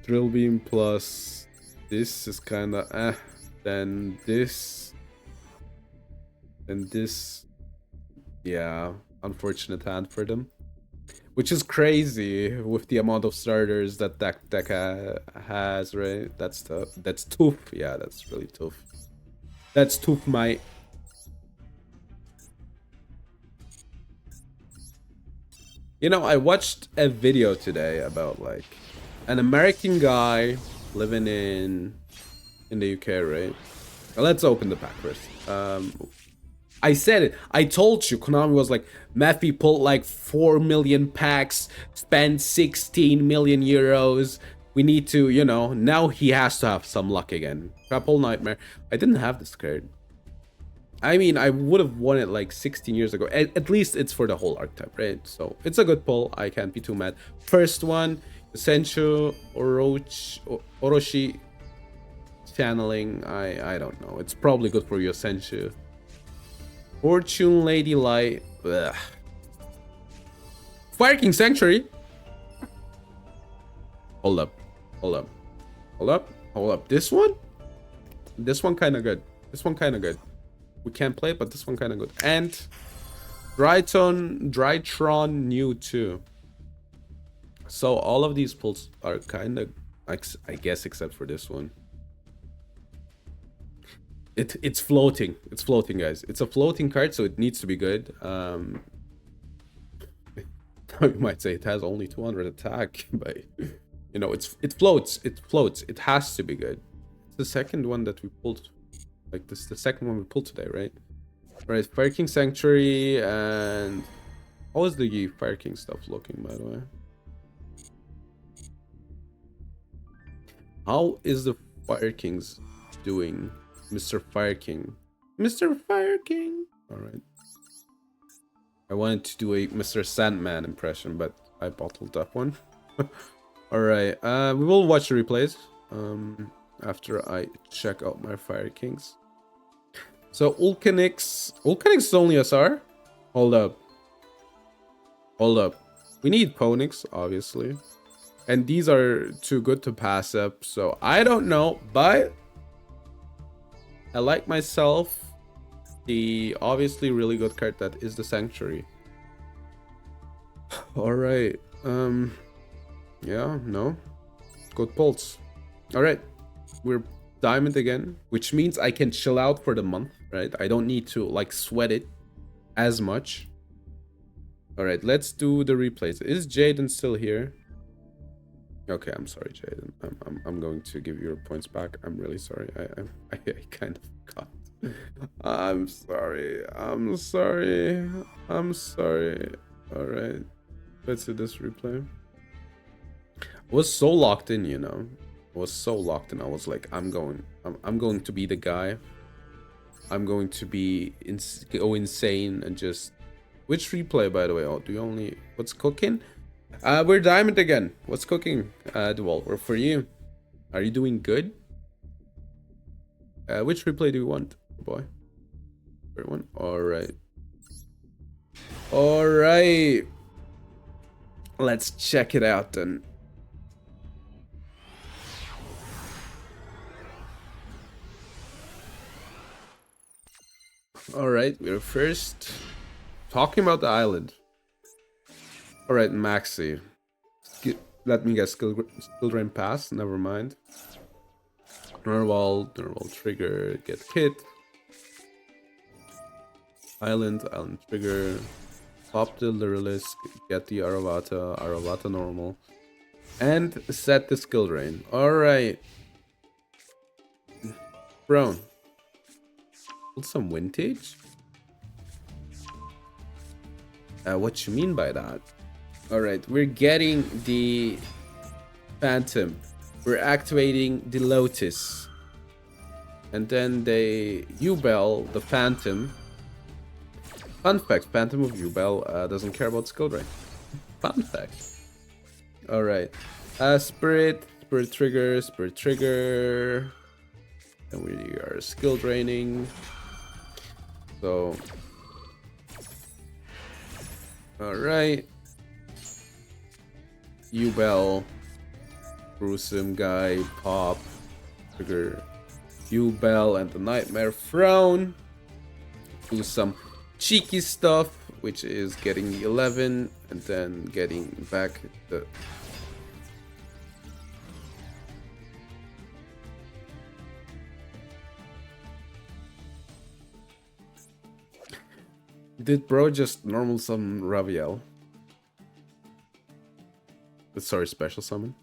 Drill beam plus this is kind of Then this. And this. Yeah, unfortunate hand for them. Which is crazy with the amount of starters that deck has, right? That's tough. That's tough. Yeah, that's really tough. That's tough, mate. You know, I watched a video today about like an American guy living in the UK, right? Well, let's open the pack first. I said it. I told you. Konami was like, Mephi pulled like 4 million packs, spent 16 million euros. We need to, you know, now he has to have some luck again. Couple Nightmare. I didn't have this card. I mean, I would have won it like 16 years ago. At least it's for the whole archetype, right? So it's a good pull. I can't be too mad. First one, Senchu Orochi channeling. I don't know. It's probably good for your Senchu. Fortune Lady Light. Ugh. Fire King Sanctuary. Hold up. Hold up. Hold up. Hold up. This one? This one kind of good. This one kind of good. We can't play it, but this one kind of good. And Drytron new too. So all of these pulls are kind of, I guess, except for this one. It's floating. It's floating, guys. It's a floating card, so it needs to be good. You might say it has only 200 attack, but you know, it floats. It floats. It has to be good. It's the second one that we pulled. Like this, the second one we pulled today, right? Right, Fire King Sanctuary, and how is the Fire King stuff looking, by the way? How is the Fire Kings doing, Mr. Fire King? Mr. Fire King. All right. I wanted to do a Mr. Sandman impression, but I bottled that one. All right. We will watch the replays. After I check out my Fire Kings. So Ulcanix is only SR? Hold up. Hold up. We need Ponix, obviously. And these are too good to pass up, so I don't know, but I like myself the obviously really good card that is the Sanctuary. Alright. Yeah, no. Good pulse. Alright. We're diamond again, which means I can chill out for the month, right? I don't need to like sweat it as much. All right, let's do the replays. Is Jaden still here? Okay, I'm sorry, Jaden. I'm going to give you your points back. I'm really sorry. I kind of forgot. I'm sorry. I'm sorry. I'm sorry. All right, let's do this replay. I was so locked in, you know. I was so locked in. I was like, I'm going to be the guy. I'm going to be go insane and just. Which replay, by the way? Oh, do you only what's cooking? We're diamond again. What's cooking? Duel, we're for you. Are you doing good? Which replay do you want, boy? Third one. All right. All right. Let's check it out then. All right, we're first talking about the island. All right, Maxi. Let me guess, skill drain pass. Never mind. Nerval trigger, get hit. Island trigger. Pop the Lurilisk, get the Aravata normal. And set the skill drain. Alright. Brown. Some vintage? What you mean by that? Alright, we're getting the Phantom. We're activating the Lotus. And then they U-Bell the Phantom. Fun fact, Phantom of U-Bell doesn't care about skill drain. Fun fact. Alright. Spirit trigger. And we are skill draining. So alright. U-Bell. Gruesome guy, pop, trigger, U-Bell and the Nightmare Throne. Do some cheeky stuff, which is getting the 11 and then getting back the Did bro just normal summon Raviel? Sorry, special summon.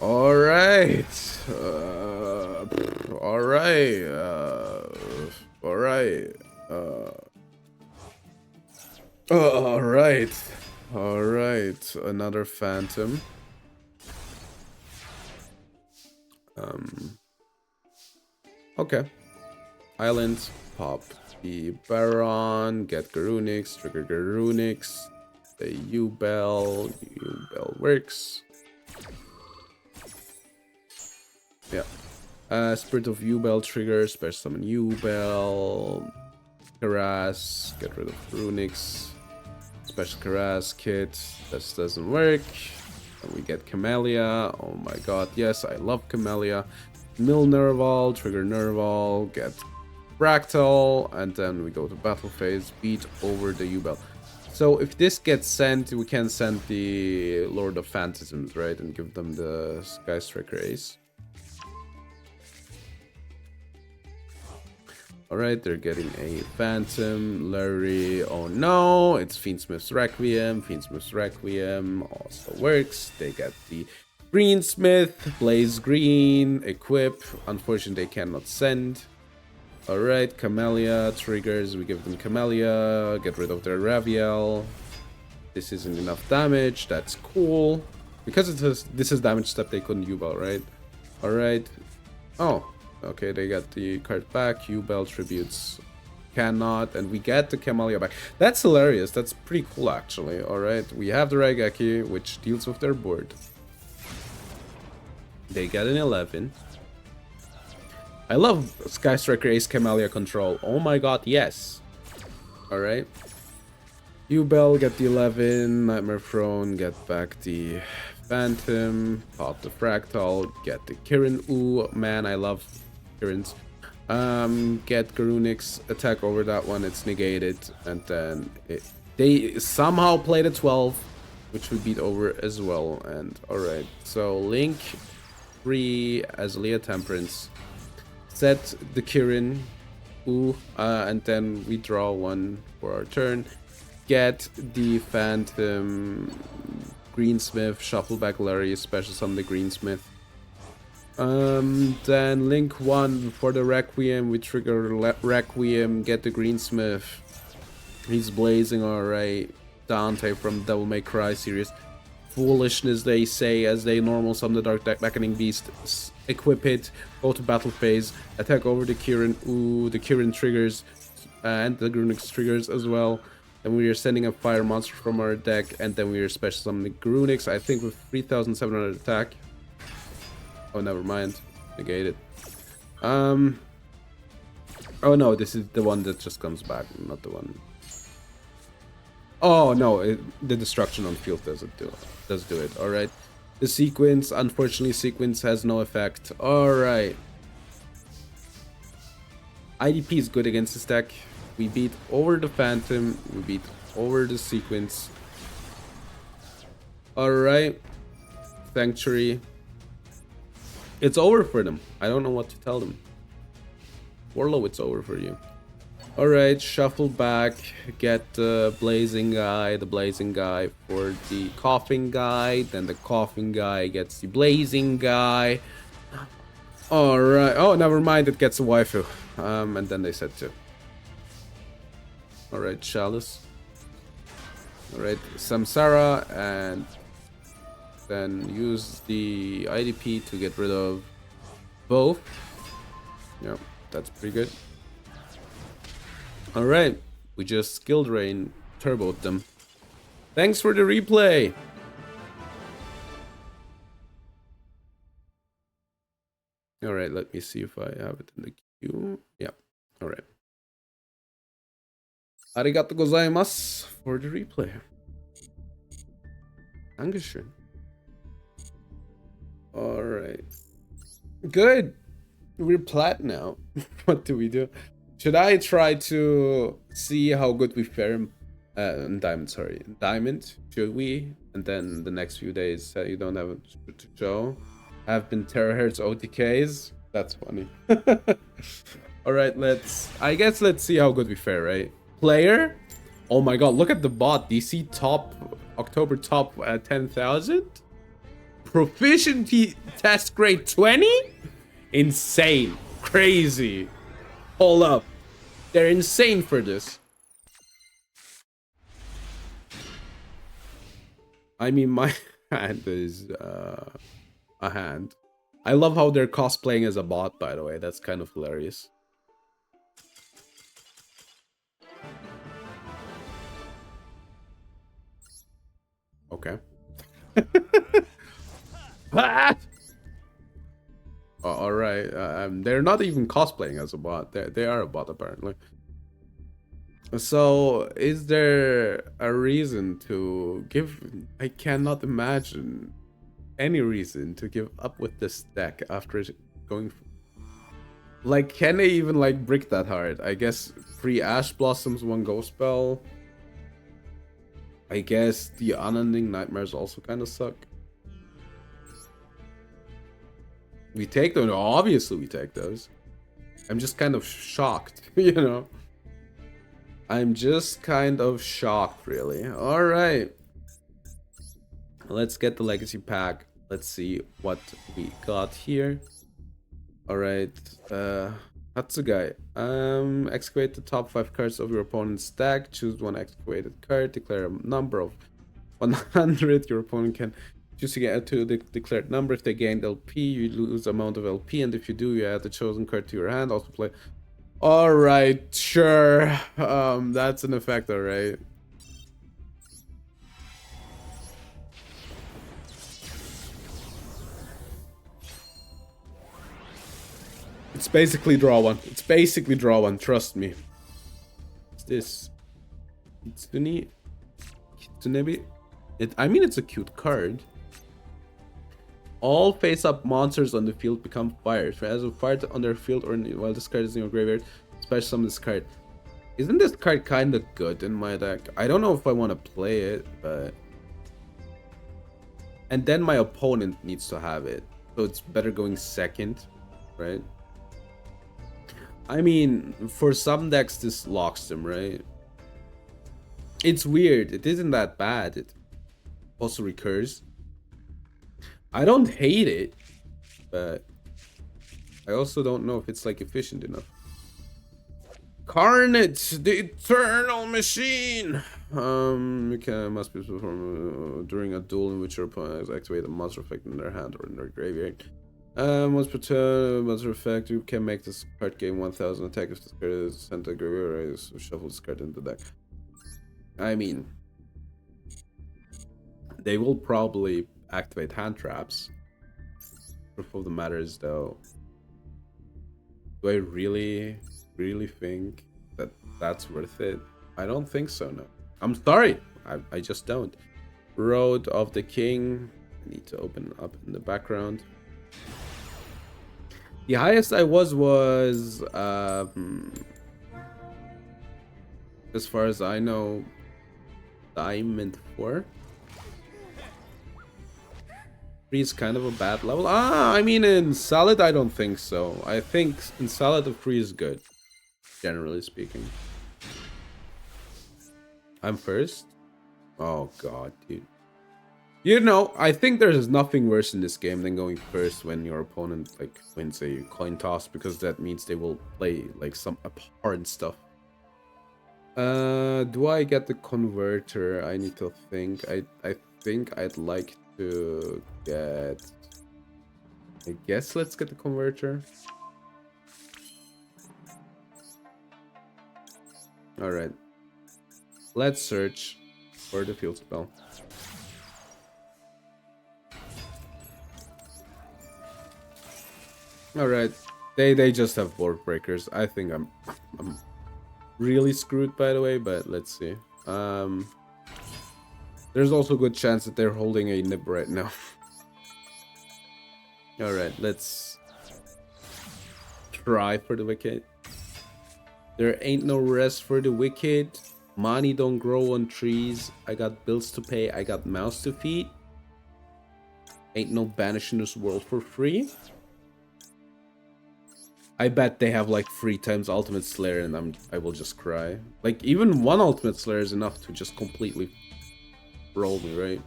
Alright. Alright. Alright. Alright. Alright. Another Phantom. Okay. Island. Pop the Baron. Get Garunix. Trigger Garunix. The U-Bell. U-Bell works. Yeah. Spirit of U-Bell trigger. Special summon U-Bell. Harass. Get rid of Garunix. Special Harass kit. This doesn't work. And we get Camellia. Oh my god. Yes, I love Camellia. Mill Nerval. Trigger Nerval. Get Fractal. And then we go to battle phase. Beat over the U-Bell. So if this gets sent, we can send the Lord of Phantasms, right? And give them the Sky Striker Ace. Alright, they're getting a Phantom, Larry, oh no, it's Fiendsmith's Requiem. Fiendsmith's Requiem also works. They get the Greensmith, Blaze Green, Equip. Unfortunately, they cannot send. Alright, Camellia triggers, we give them Camellia, get rid of their Raviel. This isn't enough damage, that's cool. Because this is damage step they couldn't U-Bell, right? Alright. Oh, okay, they got the card back, U-Bell tributes cannot, and we get the Camellia back. That's hilarious, that's pretty cool actually. Alright, we have the Raigeki, which deals with their board. They get an 11. I love Sky Striker Ace Camellia control. Oh my god, yes. Alright. U-Bell, get the 11. Nightmare Throne, get back the Phantom. Pop the Fractal, get the Kirin. Ooh, man, I love Kirins. Get Garunix, attack over that one, it's negated. And then they somehow played a 12, which we beat over as well. And alright, so Link 3, Azalea Temperance. Set the Kirin, ooh, and then we draw one for our turn. Get the Phantom, Greensmith, shuffle back Larry, special summon the Greensmith. Then link 1 for the Requiem, we trigger Requiem, get the Greensmith. He's blazing, alright. Dante from Devil May Cry series. Foolishness, they say, as they normal summon the Dark Beckoning Beast. Equip it, go to battle phase, attack over the Kirin. Ooh, the Kirin triggers, and the Garunix triggers as well. And we are sending a fire monster from our deck, and then we are special summoning Garunix, I think with 3700 attack. Oh, never mind. Negated. Oh no, this is the one that just comes back, not the one. Oh no, the destruction on field does do it. Alright. The sequence, unfortunately, sequence has no effect. Alright. IDP is good against this deck. We beat over the Phantom. We beat over the sequence. Alright. Sanctuary. It's over for them. I don't know what to tell them. Warlow, it's over for you. Alright, shuffle back. Get the blazing guy for the coughing guy. Then the coughing guy gets the blazing guy. Alright. Oh, never mind. It gets a waifu. And then they said two. Alright, Chalice. Alright, Samsara. And then use the IDP to get rid of both. Yeah, that's pretty good. Alright, we just skill drain turboed them. Thanks for the replay! Alright, let me see if I have it in the queue. Yeah, alright. Arigato gozaimasu for the replay. Dankeschön. Alright. Good! We're plat now. What do we do? Should I try to see how good we fare in Diamond, sorry. Diamond, should we? And then the next few days you don't have it to show. Have been terahertz OTKs. That's funny. Alright, I guess let's see how good we fare, right? Player? Oh my god, look at the bot. DC top, October top at 10,000? Proficiency test grade 20? Insane. Crazy. Hold up. They're insane for this. I mean, my hand is a hand. I love how they're cosplaying as a bot, by the way. That's kind of hilarious. Okay. Ah! All right. They're not even cosplaying as a bot. They are a bot, apparently. So, is there a reason to give... I cannot imagine any reason to give up with this deck after going... Like, can they even, like, brick that hard? I guess 3 Ash Blossoms, 1 Ghost Spell. I guess the Unending Nightmares also kind of suck. We take them. Obviously, we take those. I'm just kind of shocked, you know? I'm just kind of shocked, really. Alright. Let's get the Legacy Pack. Let's see what we got here. Alright. Hatsugai. Excavate the top 5 cards of your opponent's deck. Choose one excavated card. Declare a number of 100. Your opponent can choose to get to the declared number. If they gain LP, you lose amount of LP. And if you do, you add the chosen card to your hand. Also play... Alright, sure. That's an effect, alright. It's basically draw one. It's basically draw one, trust me. What's this? Kitsune? Kitsunebi? I mean, it's a cute card. All face-up monsters on the field become fire. So as a fire on their field or while this card is in your graveyard, special summon this card. Isn't this card kind of good in my deck? I don't know if I want to play it, but... And then my opponent needs to have it. So it's better going second, right? I mean, for some decks, this locks them, right? It's weird. It isn't that bad. It also recurs. I don't hate it, but I also don't know if it's like efficient enough. Carnage, the Eternal Machine. Must be performed during a duel in which your opponent has activated a monster effect in their hand or in their graveyard. Once per turn, monster effect, you can make this card gain 1000 attack if this card is sent to the graveyard or so shuffle this card into the deck. I mean, they will probably activate hand traps. Proof of the matter is, though, do I really think that that's worth it? I don't think so, no. I'm sorry, I just don't. Road of the King. I need to open up in the background. The highest I was as far as I know, Diamond 4. 3 is kind of a bad level. I mean, in Solid, I don't think so. I think in Solid, the 3 is good, generally speaking. I'm first? Oh, God, dude. You know, I think there's nothing worse in this game than going first when your opponent, like, wins a coin toss, because that means they will play, like, some abhorrent stuff. Do I get the converter? I need to think. I think I'd like to get... I guess let's get the converter. Alright. Let's search for the field spell. Alright. They just have board breakers. I think I'm really screwed, by the way, but let's see. There's also a good chance that they're holding a nib right now. Alright, let's try for the wicked. There ain't no rest for the wicked. Money don't grow on trees. I got bills to pay. I got mouths to feed. Ain't no banish in this world for free. I bet they have like 3 times Ultimate Slayer and I will just cry. Like even 1 Ultimate Slayer is enough to just completely roll me, right?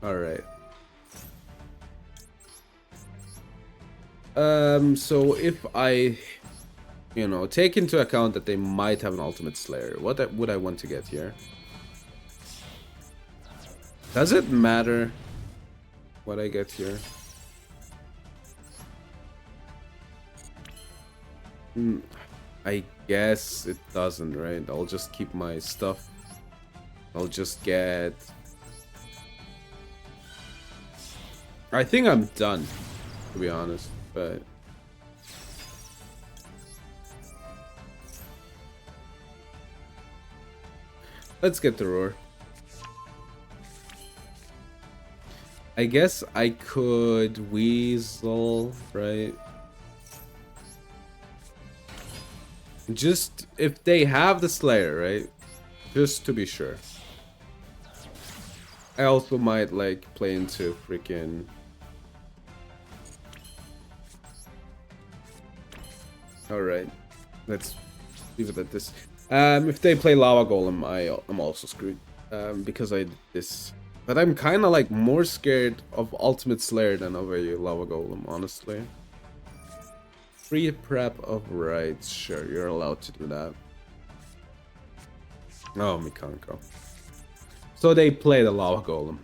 Alright. So if I, you know, take into account that they might have an Ultimate Slayer, what would I want to get here? Does it matter what I get here? I guess it doesn't, right? I'll just keep my stuff. I'll just get... I think I'm done, to be honest, but... Let's get the roar. I guess I could weasel, right? Just if they have the Slayer, right? Just to be sure. I also might like play into freaking... Alright. Let's leave it at this. If they play Lava Golem, I'm also screwed. Because I did this. But I'm kind of like more scared of Ultimate Slayer than of a Lava Golem, honestly. Free prep of rights. Sure, you're allowed to do that. Oh, Mikanko. So they play the Lava Golem.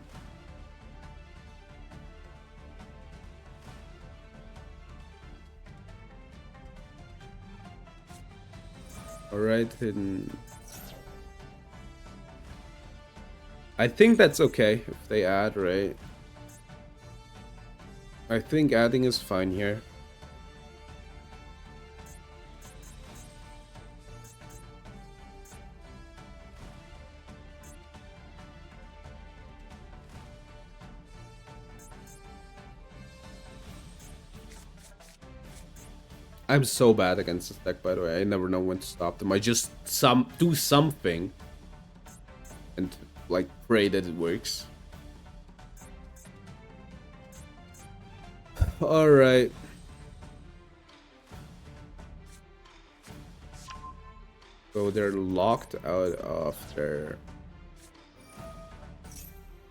Alright, hidden. I think that's okay if they add, right? I think adding is fine here. I'm so bad against this deck, by the way. I never know when to stop them. I just do something and like pray that it works. All right. So they're locked out of their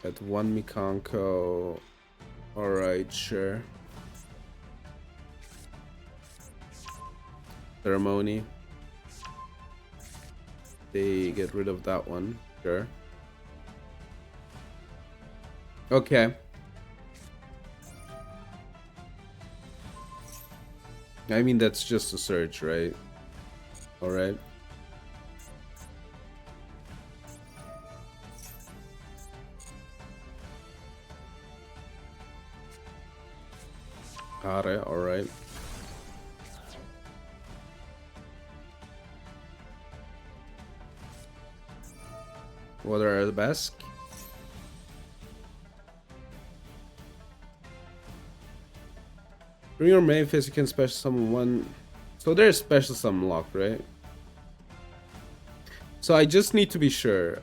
at 1 Mikanko. All right, sure. Ceremony. They get rid of that one, sure. Okay. I mean, that's just a search, right? Alright. Alright. What are the best? During your main phase, you can special summon 1. So there's special summon locked, right? So I just need to be sure.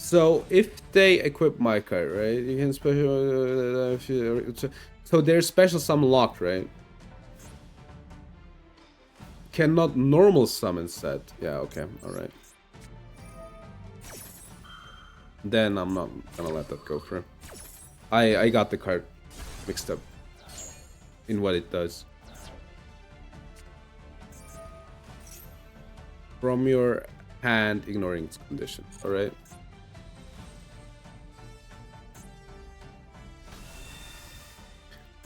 So if they equip my card, right? You can special. So their special summon locked, right? Cannot normal summon set. Yeah. Okay. All right. Then I'm not gonna let that go through. I got the card mixed up in what it does. From your hand, ignoring its condition. All right.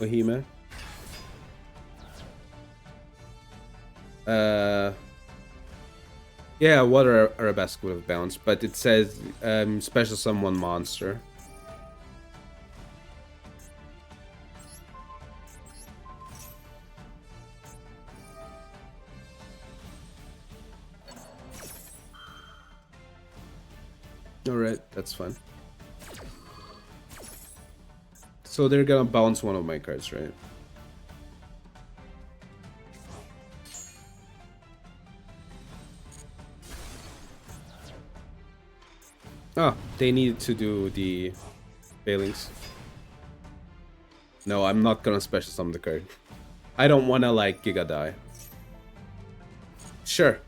Mahima. Yeah, Water Arabesque would have bounced, but it says special summon monster. Alright, that's fine. So they're gonna bounce one of my cards, right? Oh, they needed to do the failings. No, I'm not gonna special summon the card. I don't wanna, like, Giga die. Sure.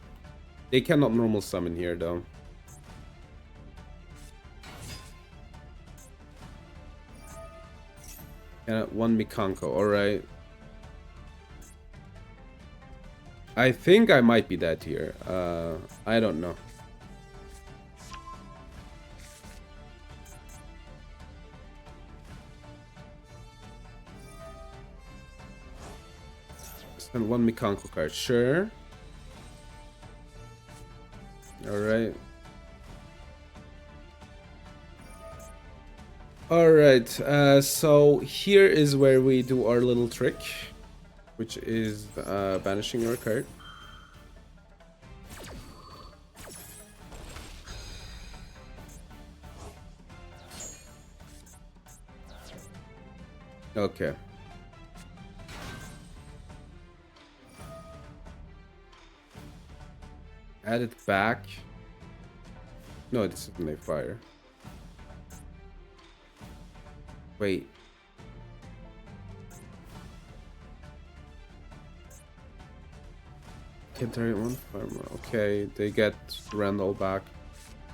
They cannot normal summon here, though. One Mikanko, alright. I think I might be dead here. I don't know. And one Mikanko card, sure. Alright. Alright, so here is where we do our little trick, which is banishing our card. Okay. Add it back. No, this isn't a fire. Wait. Can target one farmer. Okay, they get Randall back.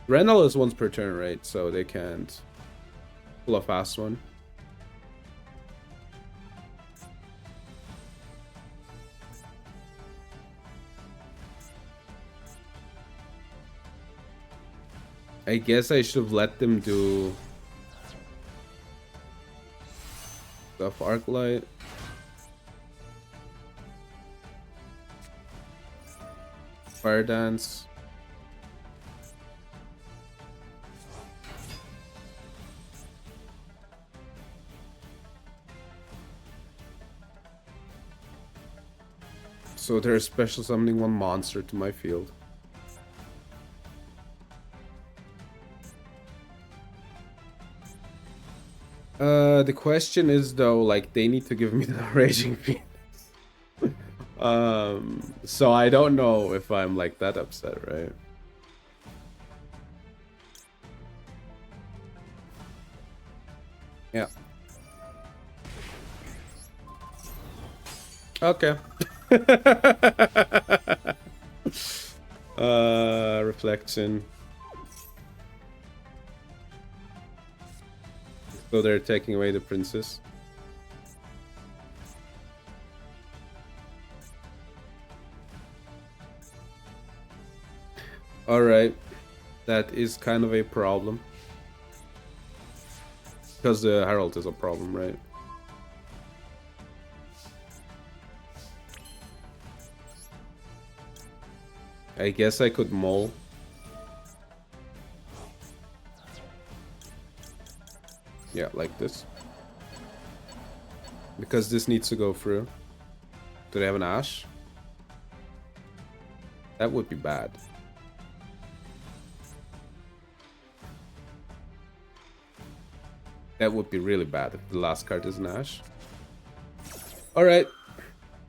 Randall is once per turn, right? So they can't pull a fast one. I guess I should have let them do stuff Arclight. Fire Dance. So they're special summoning one monster to my field. The question is though, like, they need to give me the Raging Phoenix. So I don't know if I'm like that upset, right? Yeah. Okay. Reflection. So they're taking away the princess. Alright. That is kind of a problem. Because the Herald is a problem, right? I guess I could mole. Yeah, like this. Because this needs to go through. Do they have an Ash? That would be bad. That would be really bad if the last card is an Ash. Alright.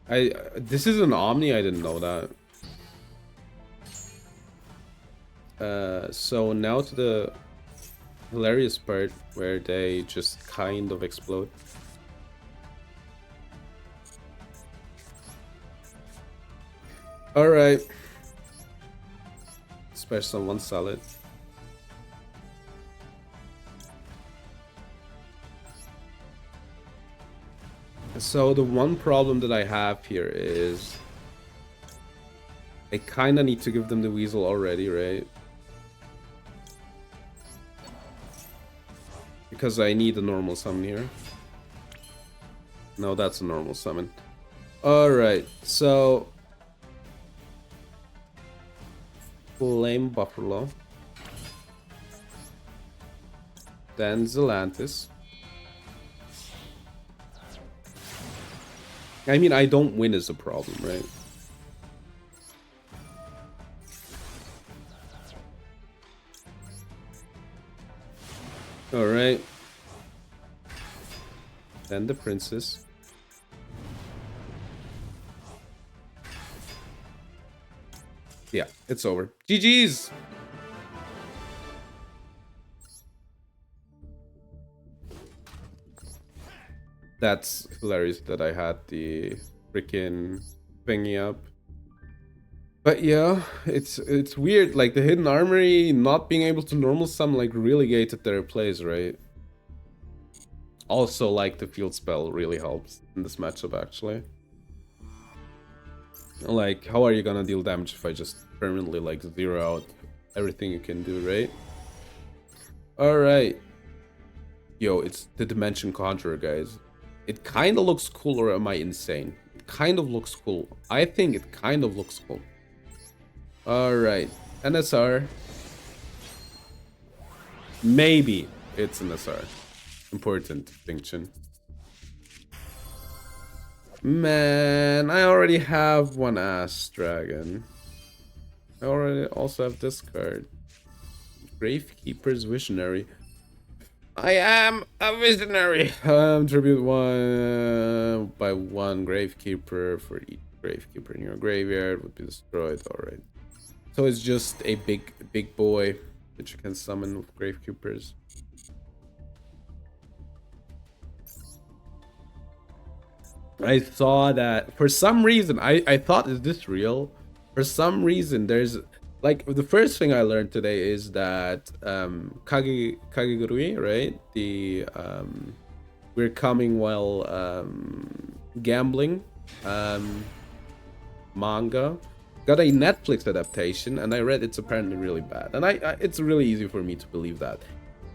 This is an Omni, I didn't know that. So now to the hilarious part where they just kind of explode. Alright. Special on one solid. So the one problem that I have here is I kind of need to give them the weasel already, right? Because I need a normal summon here. No, that's a normal summon. Alright, so Flame Buffalo. Then Zelantis. I mean, I don't win is a problem, right? Alright. Then the princess. Yeah, it's over. GG's! That's hilarious that I had the freaking thingy up. But yeah, it's weird. Like the hidden armory not being able to normal summon like really gated their plays, right? Also, like the field spell really helps in this matchup actually. Like, how are you gonna deal damage if I just permanently like zero out everything you can do, right? Alright. Yo, it's the Dimension Conjurer, guys. It kind of looks cool, or am I insane? It kind of looks cool. I think it kind of looks cool. Alright. NSR. Maybe it's an SR. Important distinction. Man, I already have one Ass Dragon. I already also have this card. Gravekeeper's Visionary. I am a visionary. Tribute one by one Gravekeeper. For each Gravekeeper in your graveyard would be destroyed. Alright. So it's just a big boy that you can summon with Gravekeepers. I saw that for some reason. I thought, is this real? For some reason, there's like the first thing I learned today is that Kagegurui, right? The we're coming while gambling manga got a Netflix adaptation, and I read it's apparently really bad, and I it's really easy for me to believe that.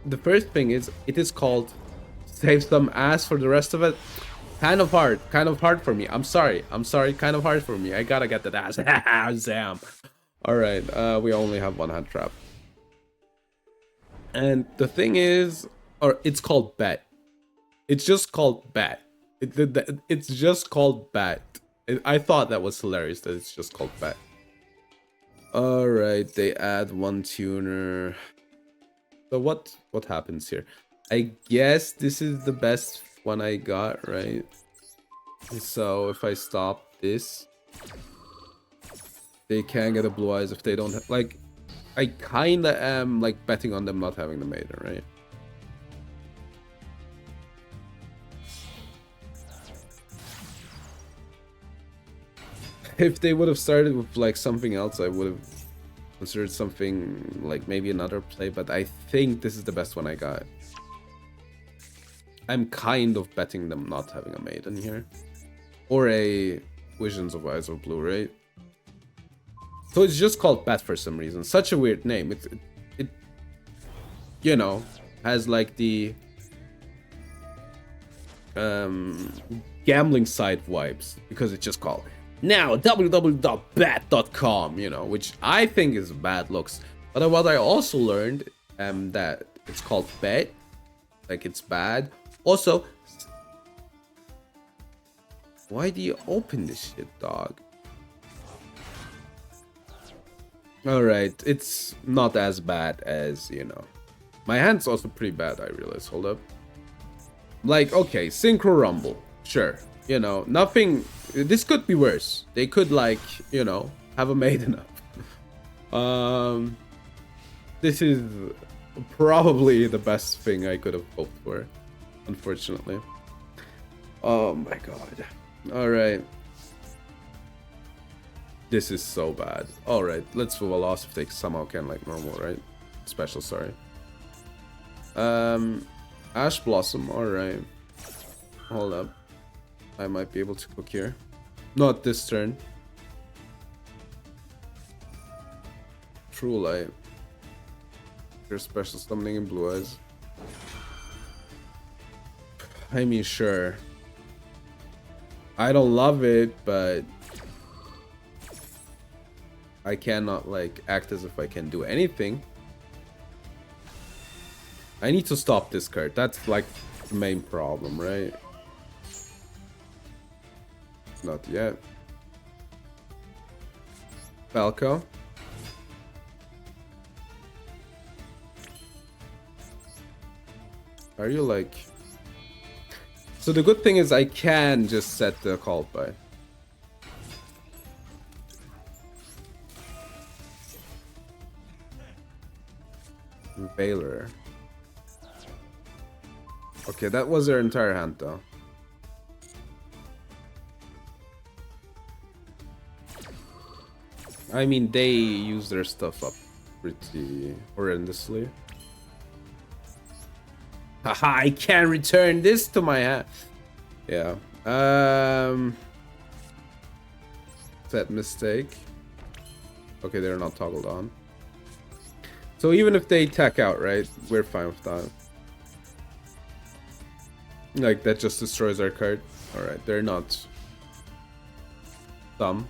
The first thing is it is called Save Some Ass for the rest of it. Kind of hard for me. I'm sorry, kind of hard for me. I gotta get that ass. Zam. Alright, we only have one hand trap. And the thing is, or it's called bet. It's just called bet. It's just called bet. I thought that was hilarious that it's just called bet. Alright, they add one tuner. So what happens here? I guess this is the best one I got, right? So if I stop this, they can get a blue eyes if they don't have, like, I kinda am like betting on them not having the maiden, right? If they would have started with like something else, I would have considered something like maybe another play, but I think this is the best one I got. I'm kind of betting them not having a maiden here. Or a Visions of Eyes of Blue, right? So it's just called Bet for some reason. Such a weird name. It you know, has like the gambling site vibes, because it's just called now www.bet.com, you know, which I think is bad looks. But what I also learned that it's called bet, like it's bad. Also, why do you open this shit, dog? Alright, it's not as bad as, you know. My hand's also pretty bad, I realize. Hold up. Like, okay, Synchro Rumble. Sure. You know, nothing. This could be worse. They could, like, you know, have a maiden up. This is probably the best thing I could have hoped for, unfortunately. Oh my god. Alright. This is so bad. Alright, let's do a loss if they somehow can, like, normal, right? Special, sorry. Ash Blossom, alright. Hold up. I might be able to cook here. Not this turn. True Light. There's special summoning in Blue Eyes. I mean, sure. I don't love it, but I cannot, like, act as if I can do anything. I need to stop this card. That's, like, the main problem, right? Not yet. Falco. Are you, like... So the good thing is I can just set the call by. Baylor. Okay, that was their entire hand though. I mean, they use their stuff up pretty horrendously. Haha, I can't return this to my hand. Yeah. That mistake. Okay, they're not toggled on. So even if they tech out, right? We're fine with that. Like, that just destroys our card. Alright, they're not dumb.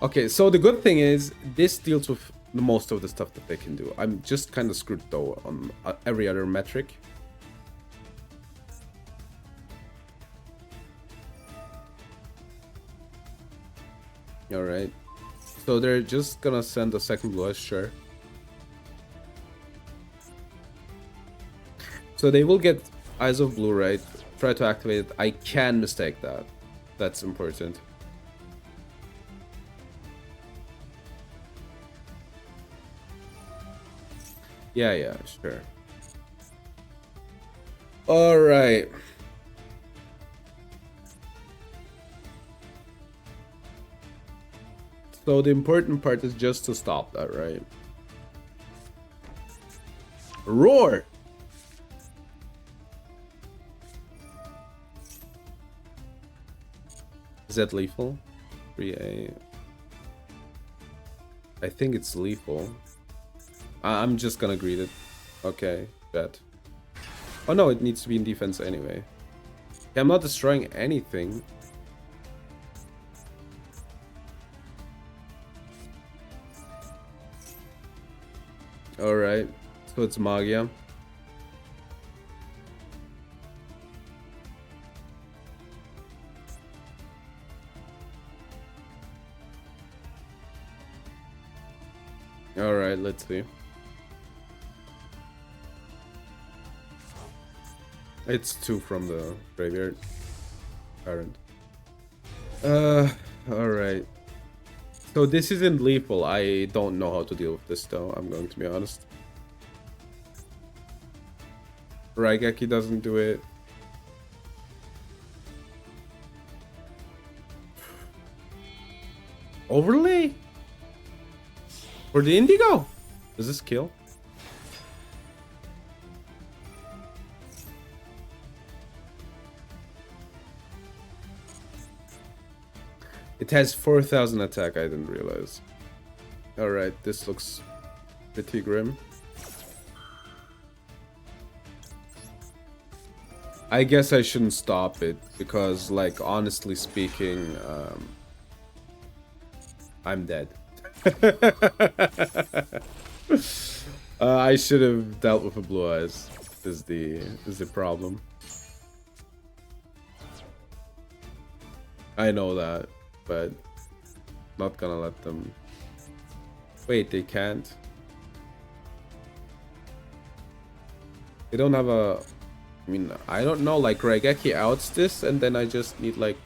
Okay, so the good thing is, this deals with the most of the stuff that they can do. I'm just kind of screwed, though, on every other metric. Alright. So they're just gonna send a second Blue Eyes, sure. So they will get Eyes of Blue, right? Try to activate it. I can mistake that. That's important. Yeah, sure. Alright. So the important part is just to stop that, right? Roar! Is that lethal? 3A. I think it's lethal. I'm just gonna greet it. Okay, bet. Oh no, it needs to be in defense anyway. I'm not destroying anything. Alright, so it's Magia. Alright, let's see. It's 2 from the graveyard. Current. Alright. So this isn't lethal. I don't know how to deal with this though, I'm going to be honest. Raigeki doesn't do it. Overlay? For the Indigo? Does this kill? It has 4,000 attack, I didn't realize. Alright, this looks pretty grim. I guess I shouldn't stop it, because, like, honestly speaking, I'm dead. I should have dealt with a Blue Eyes, is the problem. I know that, but not gonna let them. Wait, they can't. They don't have a. I mean, I don't know. Like Raigeki outs this, and then I just need like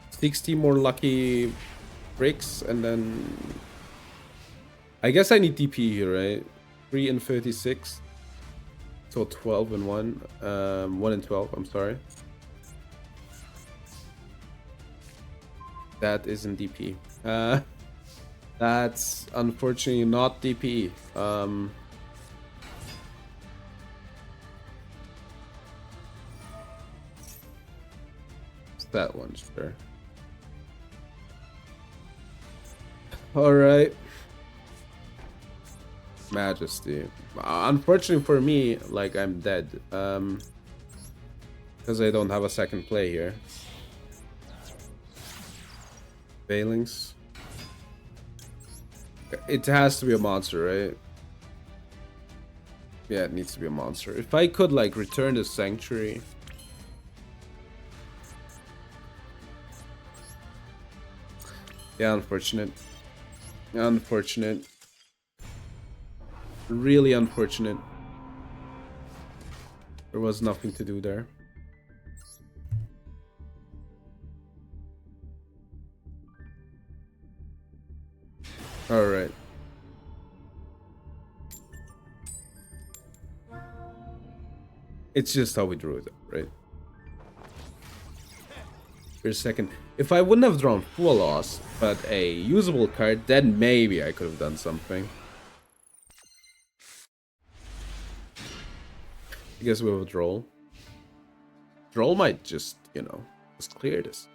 60 more lucky bricks, and then I guess I need DP here, right? 3 and 36. So 12 and 1. 1 and 12, I'm sorry. That isn't DP. That's unfortunately not DP. It's that one, sure. Alright. Majesty. Unfortunately for me, like, I'm dead. Because I don't have a second play here. Failings. It has to be a monster, right? Yeah, it needs to be a monster. If I could, like, return the Sanctuary. Yeah, unfortunate. Unfortunate. Really unfortunate. There was nothing to do there. Alright. It's just how we drew it up, right? For a second. If I wouldn't have drawn full loss, but a usable card, then maybe I could have done something. I guess we have a Droll. Droll might just, you know, just clear this.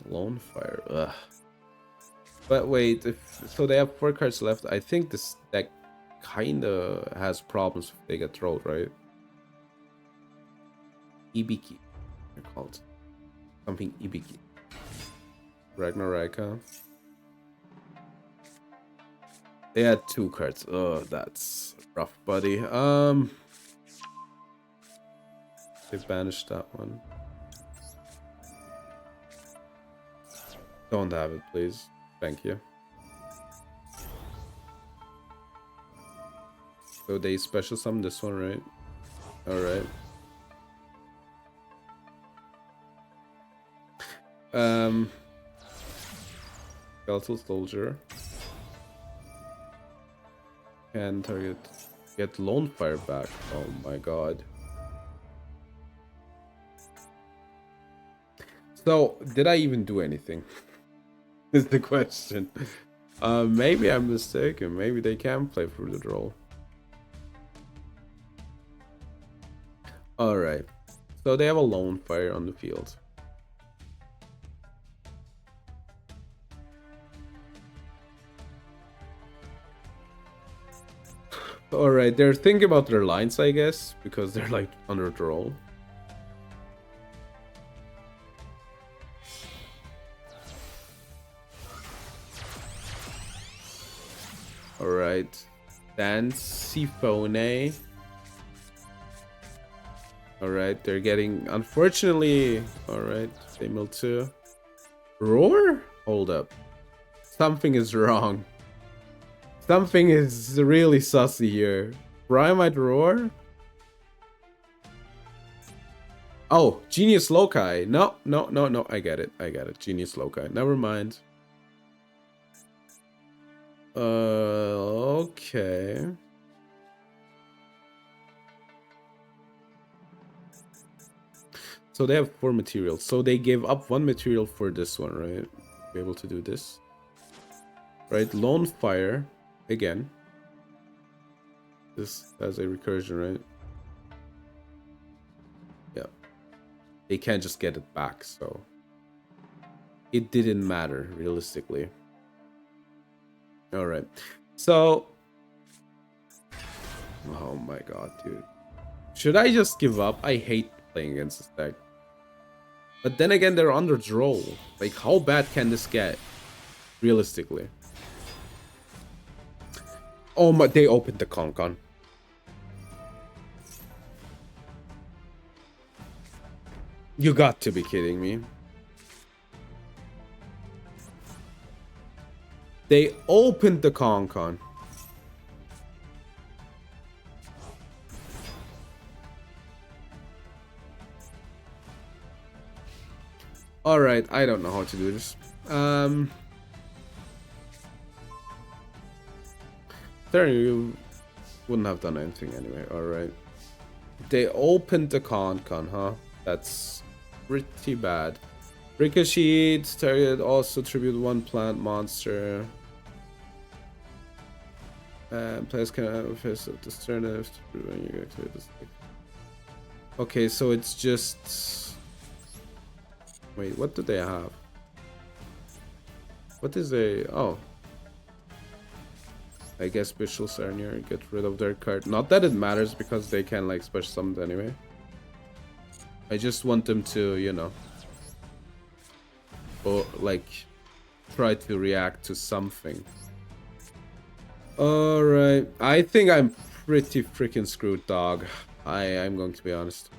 Lone Fire. Ugh. But wait, so they have 4 cards left. I think this deck kinda has problems if they get trolled, right? Ibiki, they're called. Something Ibiki. Ragnaraka. They had 2 cards. Oh, that's rough, buddy. They banished that one. Don't have it, please. Thank you. So they special summon this one, right? Alright. Skeletal Soldier. Can target. Get Lone Fire back. Oh my god. So, did I even do anything? Is the question. Maybe I'm mistaken. Maybe they can play through the draw. Alright. So they have a Lone Fire on the field. Alright, they're thinking about their lines, I guess, because they're like under draw. Alright. Then Siphone. Alright, they're getting, unfortunately, alright, they mill 2. Roar? Hold up. Something is wrong. Something is really sussy here. Primite Roar? Oh, Genius Loci. No, no, no, no. I get it. I get it. Genius Loci. Never mind. Okay. So they have 4 materials. So they gave up 1 material for this one, right? Be able to do this. Right, Lone Fire. Again. This has a recursion, right? Yeah. They can't just get it back, so it didn't matter, realistically. Alright. So, oh my god, dude. Should I just give up? I hate playing against this deck. But then again, they're under draw. Like, how bad can this get? Realistically. Oh my, they opened the Concon. You got to be kidding me. They opened the Concon. Alright, I don't know how to do this. There you wouldn't have done anything anyway. Alright. They opened the con, huh? That's pretty bad. Ricochet, target also tribute one plant monster. Players can have a face of this turn when you activate this thing. Okay, so it's just... Wait, what do they have? What is a... Oh. I guess Visuals are near. Get rid of their card. Not that it matters because they can like special summon anyway. I just want them to, you know... Or like... Try to react to something. Alright. I think I'm pretty freaking screwed, dog. I'm going to be honest.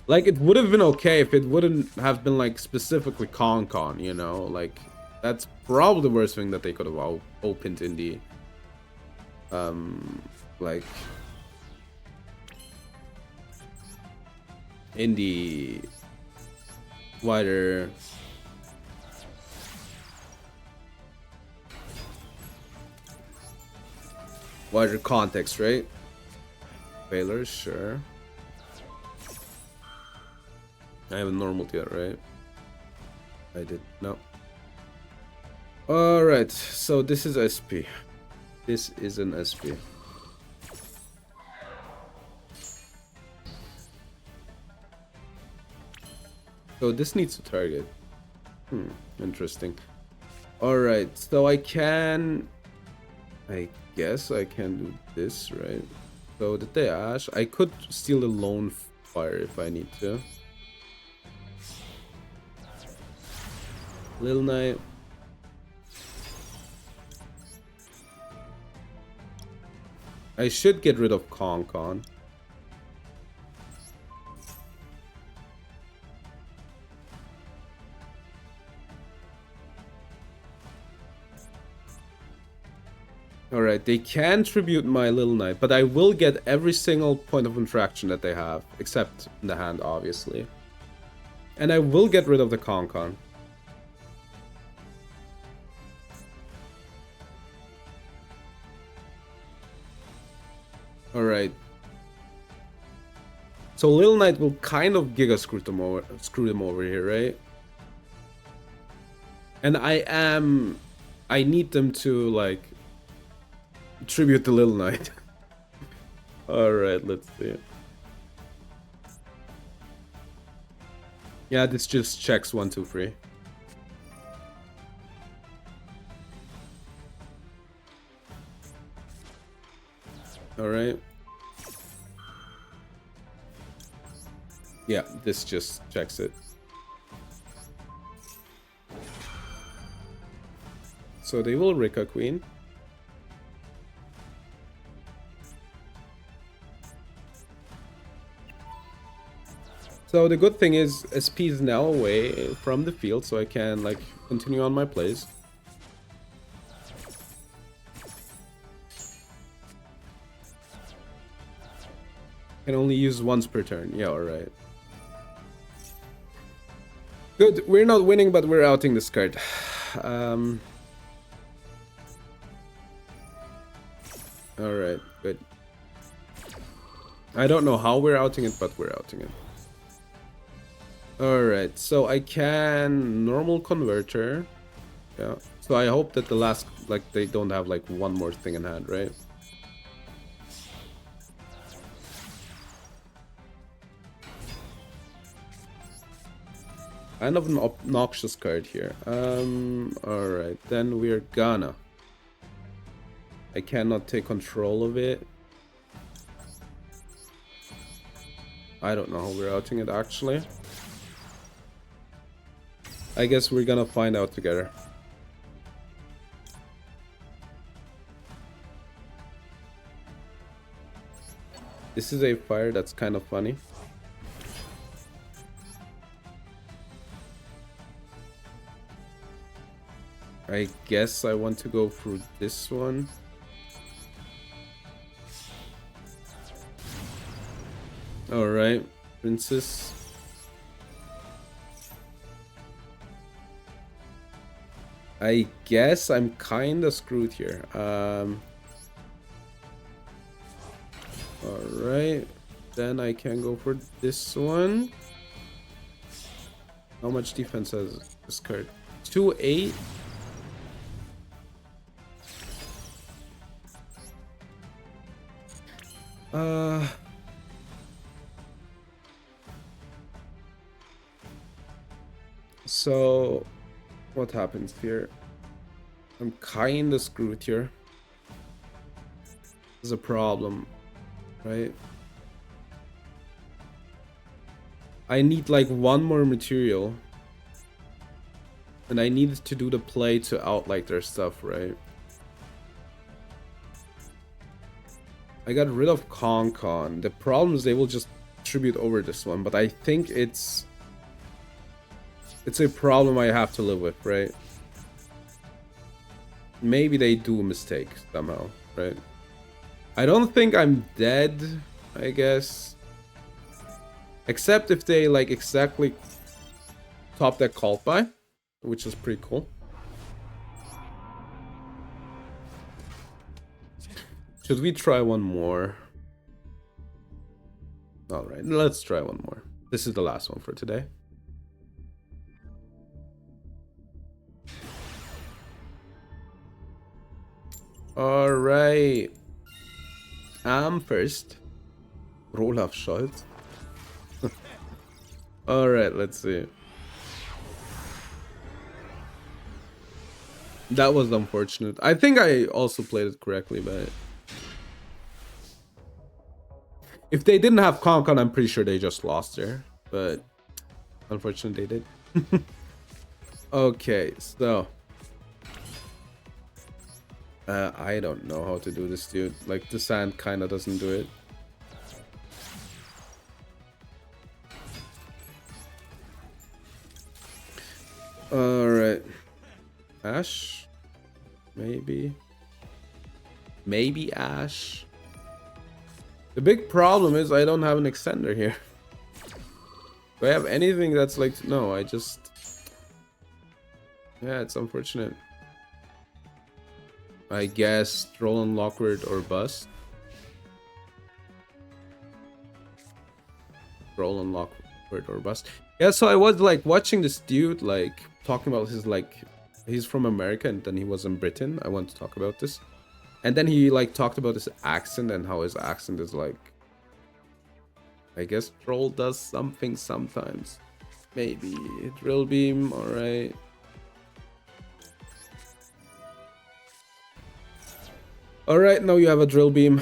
Like, it would have been okay if it wouldn't have been, like, specifically Con, you know? Like, that's probably the worst thing that they could have opened in the... like... In the... wider... wider context, right? Failures, sure. I have a normal tier, right? I did. No. Alright, so this is SP. This is an SP. So this needs to target. Interesting. Alright, so I can... I guess I can do this, right? So did they ash? I could steal the lone fire if I need to. Lil Knight. I should get rid of Con. Alright, they can tribute my Little Knight, but I will get every single point of interaction that they have, except in the hand, obviously. And I will get rid of the Con. Alright. So Little Knight will kind of Giga screw them over here, right? And I need them to, like, tribute the Little Knight. Alright, let's see. Yeah, this just checks 1, 2, 3. Alright. Yeah, this just checks it. So they will Rika Queen. So the good thing is SP is now away from the field, so I can like continue on my plays. Can only use once per turn. Yeah, alright. Good. We're not winning, but we're outing this card. Alright, good. I don't know how we're outing it, but we're outing it. Alright, so I can normal converter. Yeah. So I hope that the last, like, they don't have like one more thing in hand, right? Kind of an obnoxious card here. Alright, then we're gonna. I cannot take control of it. I don't know how we're outing it actually. I guess we're gonna find out together. This is a fire that's kind of funny. I guess I want to go through this one. Alright, Princess. I guess I'm kinda screwed here. Alright. Then I can go for this one. How much defense has this card? 2-8. So what happens here? I'm kinda screwed here. There's a problem, right? I need like one more material. And I need to do the play to outlike their stuff, right? I got rid of Con. The problem is they will just tribute over this one, but I think it's a problem I have to live with, right? Maybe they do a mistake somehow, right? I don't think I'm dead, I guess. Except if they like exactly top that cult by, which is pretty cool. Should we try one more? Alright, let's try one more. This is the last one for today. Alright. I'm first. Rolaf Scholz. Alright, let's see. That was unfortunate. I think I also played it correctly, but if they didn't have Con, I'm pretty sure they just lost there. But unfortunately, they did. Okay, so I don't know how to do this, dude. Like, the sand kind of doesn't do it. Alright. Ash? Maybe. Maybe Ash. The big problem is I don't have an extender here. Do I have anything that's like... No, I just... Yeah, it's unfortunate. I guess Troll and Lockwood or bust. Troll and Lockwood or bust. Yeah, so I was like watching this dude like talking about his like... He's from America and then he was in Britain. I want to talk about this. And then he like talked about his accent and how his accent is like... I guess Troll does something sometimes. Maybe. Drill Beam, alright. Alright, now you have a Drill Beam.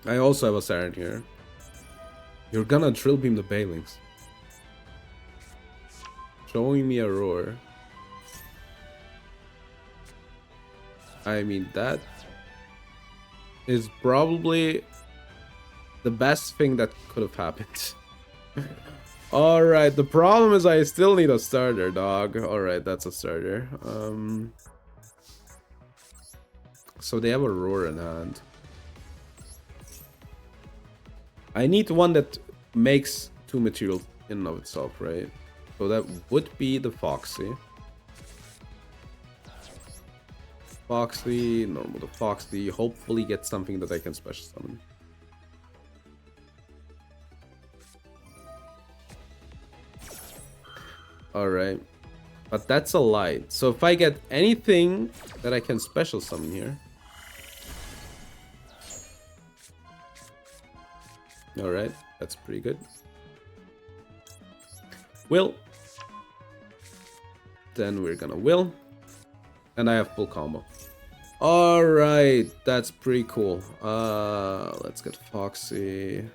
I also have a Siren here. You're gonna Drill Beam the Bailings. Showing me a Roar. I mean, that is probably the best thing that could have happened. Alright, the problem is I still need a starter, dog. Alright, that's a starter. So they have a Roar in hand. I need one that makes 2 materials in and of itself, right? So that would be the Foxy. Foxy, normal to Foxy. Hopefully get something that I can special summon. Alright. But that's a light. So if I get anything that I can special summon here. Alright, that's pretty good. Will. Then we're gonna will. And I have full combo. Alright, that's pretty cool. Let's get Foxy.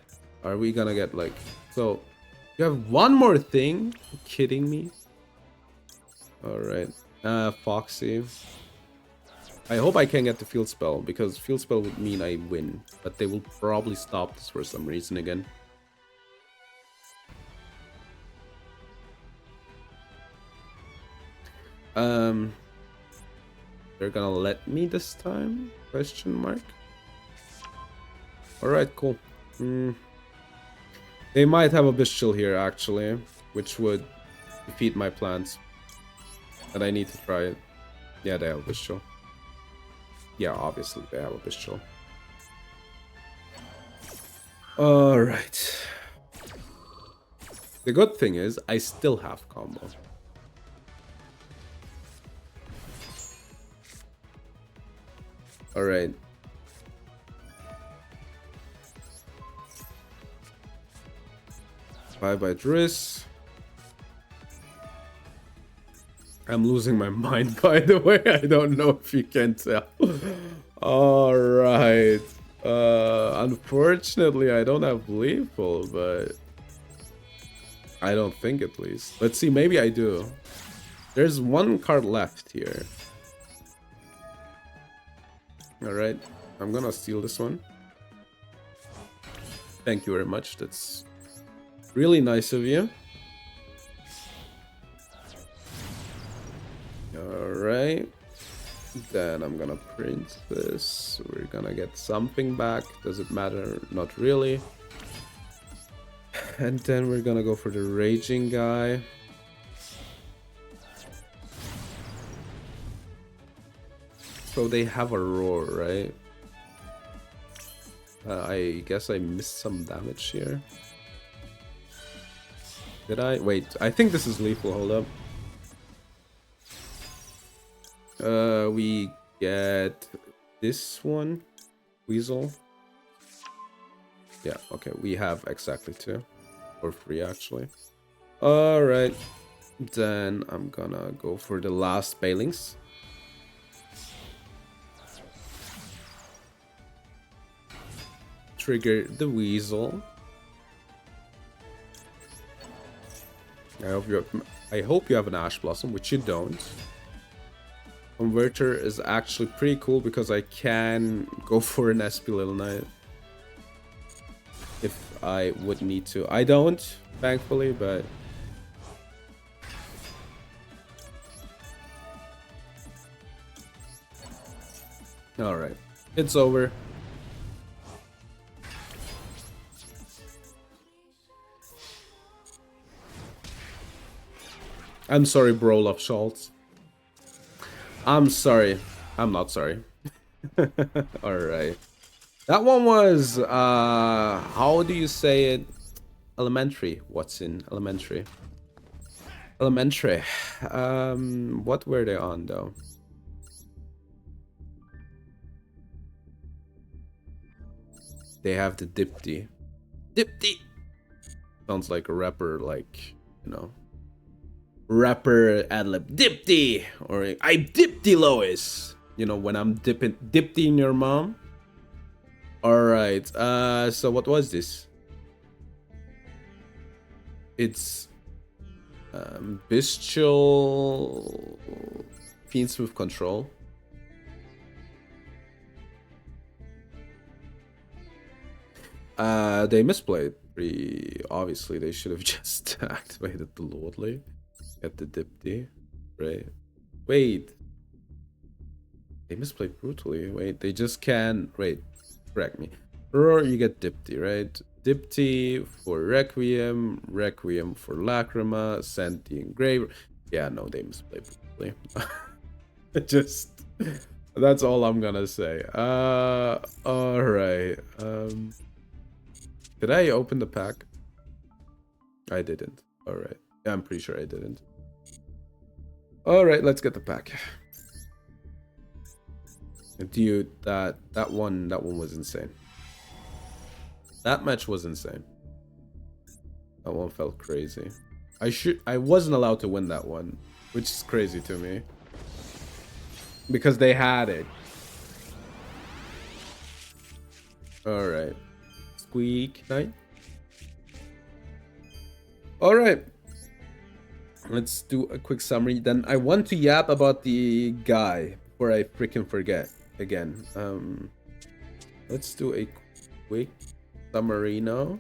Are we gonna get like... So, you have one more thing? Are you kidding me? Alright. Foxy. I hope I can get the Field Spell, because Field Spell would mean I win. But they will probably stop this for some reason again. They're gonna let me this time? Question mark. Alright, cool. They might have a Bestial here, actually, which would defeat my plans. And I need to try it. Yeah, they have a Bistro. Yeah, obviously they have a Bistro. Alright. The good thing is, I still have combo. Alright. Bye-bye, Driss. I'm losing my mind, by the way. I don't know if you can tell. Alright. Unfortunately, I don't have Lethal, but... I don't think, at least. Let's see, maybe I do. There's one card left here. Alright. I'm gonna steal this one. Thank you very much. That's really nice of you. Alright. Then I'm gonna print this. We're gonna get something back. Does it matter? Not really. And then we're gonna go for the Raging guy. So they have a Roar, right? I guess I missed some damage here. Did I? Wait, I think this is lethal. Hold up. We get this one. Weasel. Yeah, okay. We have exactly 2. Or 3, actually. Alright. Then I'm gonna go for the last Bailings. Trigger the Weasel. I hope you have an Ash Blossom, which you don't. Converter is actually pretty cool because I can go for an SP Little Knight if I would need to. I don't, thankfully, but all right, it's over. I'm sorry, Brolaf Schultz. I'm sorry. I'm not sorry. Alright. That one was, how do you say it? Elementary. What's in elementary? Elementary. What were they on, though? They have the Dipty. Dipty! Sounds like a rapper, like, you know. Rapper adlib Dipty, or I Dipty Lois. You know, when I'm Dipty in your mom. Alright, so what was this? It's Bestial Fiends with Control. They misplayed pretty obviously. They should have just activated the Lordly. Get the Dipty, right? Wait. They misplayed brutally. Wait, they just can. Wait, correct me. Or you get Dipty, right? Dipty for Requiem, Requiem for Lacrima, Send the Engraver. Yeah, no, they misplayed brutally. Just, that's all I'm gonna say. Alright. Did I open the pack? I didn't. Alright. Yeah, I'm pretty sure I didn't. Alright, let's get the pack. Dude, that one was insane. That match was insane. That one felt crazy. I wasn't allowed to win that one, which is crazy to me. Because they had it. Alright. Squeak Knight. Alright. Let's do a quick summary. Then I want to yap about the guy before I freaking forget again. Let's do a quick summary now.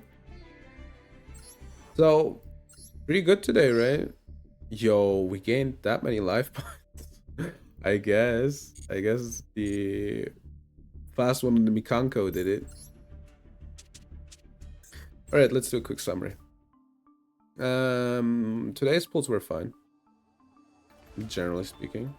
So, pretty good today, right? Yo, we gained that many life points. I guess the fast one in the Mikanko did it. Alright, let's do a quick summary. Today's pulls were fine. generally speaking.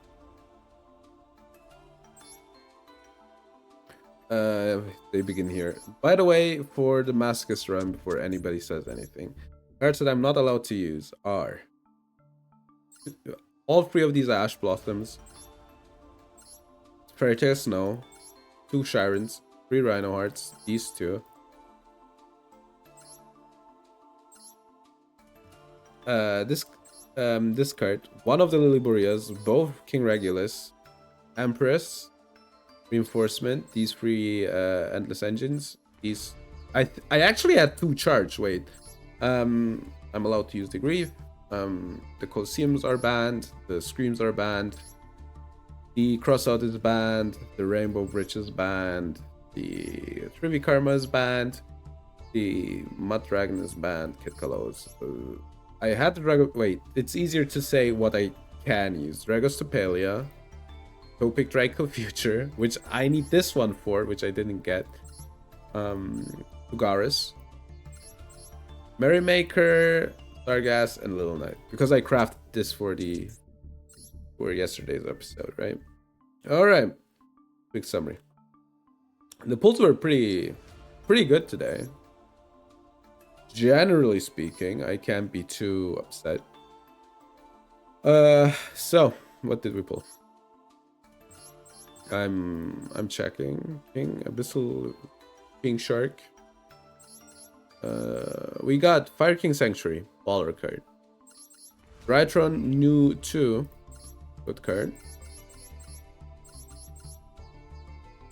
They begin here. By the way, for the Masochist run, before anybody says anything, cards that I'm not allowed to use are all three of these Ash Blossoms, Fairy Tale Snow, 2 Shirens, 3 Rhino Hearts, these 2. This card, one of the Lily Boreas, both King Regulus, Empress, Reinforcement, these 3 Endless Engines, these I actually had 2 charge. Wait, I'm allowed to use the Grief. The Colosseums are banned, the Screams are banned, the Crossout is banned, the Rainbow Bridge is banned, the Trivi Karma is banned, the Mud Dragon is banned, Kid Kalos. I had the Dragon. Wait, it's easier to say what I can use. Dragos Topelia, Topic Draco Future, which I need this one for, which I didn't get. Ugaris, Merrymaker, Stargas, and Little Knight, because I crafted this for yesterday's episode, right? All right, quick summary. The pulls were pretty good today. Generally speaking, I can't be too upset. So what did we pull? I'm checking. King Abyssal, King Shark. We got Fire King Sanctuary, baller card. Rytron new 2, good card.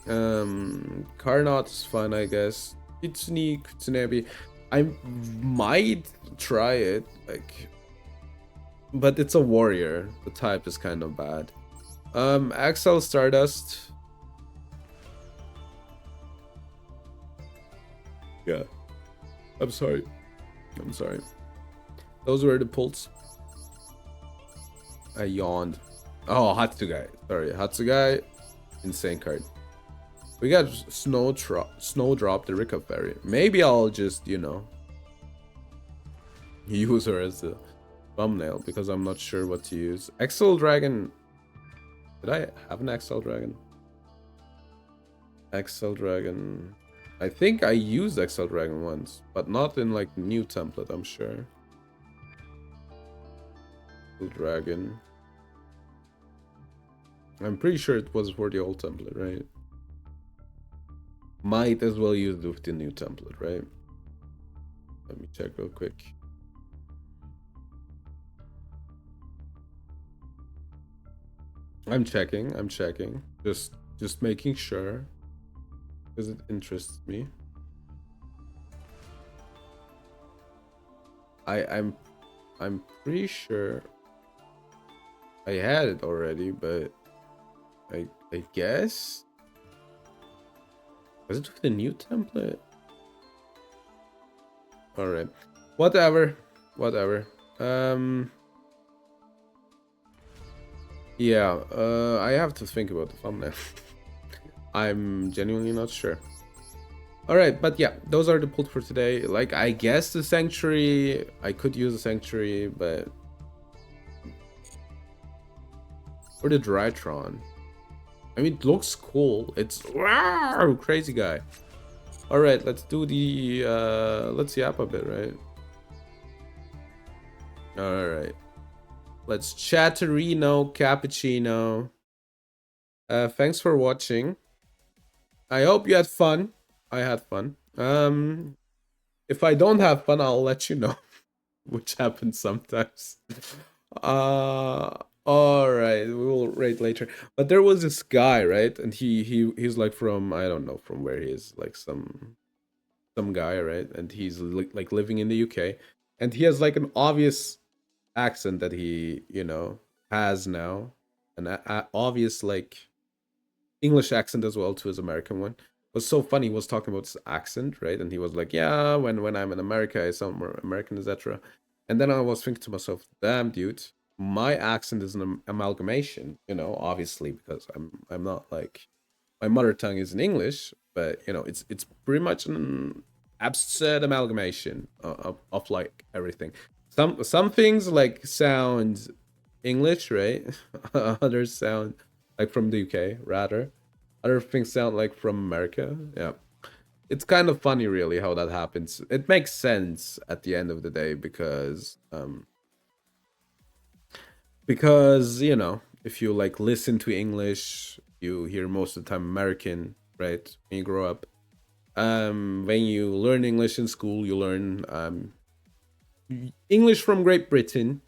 Carnot is fun, I guess. Kitsune, Kutsunebi. I might try it, like, but it's a warrior. The type is kind of bad. Axel Stardust. Yeah. I'm sorry. Those were the pulls. I yawned. Oh, Hatsugai. Sorry, Hatsugai. Insane card. We got Snowdrop, the Rika Fairy. Maybe I'll just, use her as the thumbnail, because I'm not sure what to use. Exile Dragon. Did I have an Exile Dragon? Exile Dragon. I think I used Exile Dragon once, but not in like new template, I'm sure. Dragon. I'm pretty sure it was for the old template, right? Might as well use the new template, right? Let me check real quick. I'm checking. Just making sure, because it interests me. I'm pretty sure I had it already, but I guess, was it with the new template? All right, whatever. Yeah, I have to think about the thumbnail. I'm genuinely not sure. All right, but yeah, those are the pulls for today. Like, I guess the Sanctuary, I could use the Sanctuary, but or the Drytron. I mean, it looks cool. It's wow, crazy guy. All right, let's do the let's yap a bit, right? All right, let's chatterino cappuccino. Thanks for watching. I hope you had fun. I had fun. If I don't have fun, I'll let you know, which happens sometimes. All right, we will rate later. But there was this guy, right? And he's like from, I don't know from where he is, like some guy, right? And he's like living in the UK, and he has like an obvious accent that he has now, an obvious like English accent as well to his American one. It was so funny. He was talking about his accent, right? And he was like, "Yeah, when I'm in America, I sound more American, etc." And then I was thinking to myself, "Damn, dude, my accent is an amalgamation, obviously, because I'm not like, my mother tongue is in English, but it's pretty much an absurd amalgamation of like everything. Some things like sound English, right? Others sound like from the UK, rather. Other things sound like from America. Yeah. It's kind of funny, really, how that happens. It makes sense at the end of the day because you know, if you like listen to English, you hear most of the time American, right? When you grow up. When you learn English in school, you learn English from Great Britain.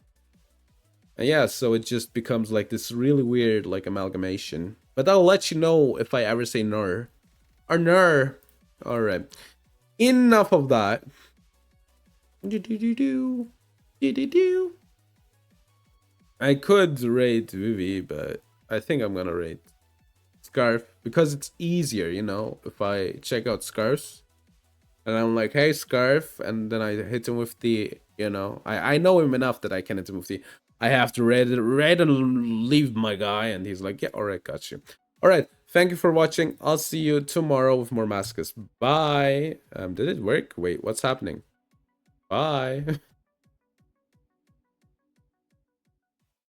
And yeah, so it just becomes like this really weird like amalgamation. But I'll let you know if I ever say ner. Or ner. Alright. Enough of that. Do do do do. Do do do. I could rate Vivi, but I think I'm gonna rate Scarf because it's easier, you know, if I check out Scarfs and I'm like, hey, Scarf, and then I hit him with the, you know, I know him enough that I can hit him with the, I have to read and leave my guy, and he's like, yeah, all right, got you. All right, thank you for watching. I'll see you tomorrow with more Masochist. Bye. Did it work? Wait, what's happening? Bye.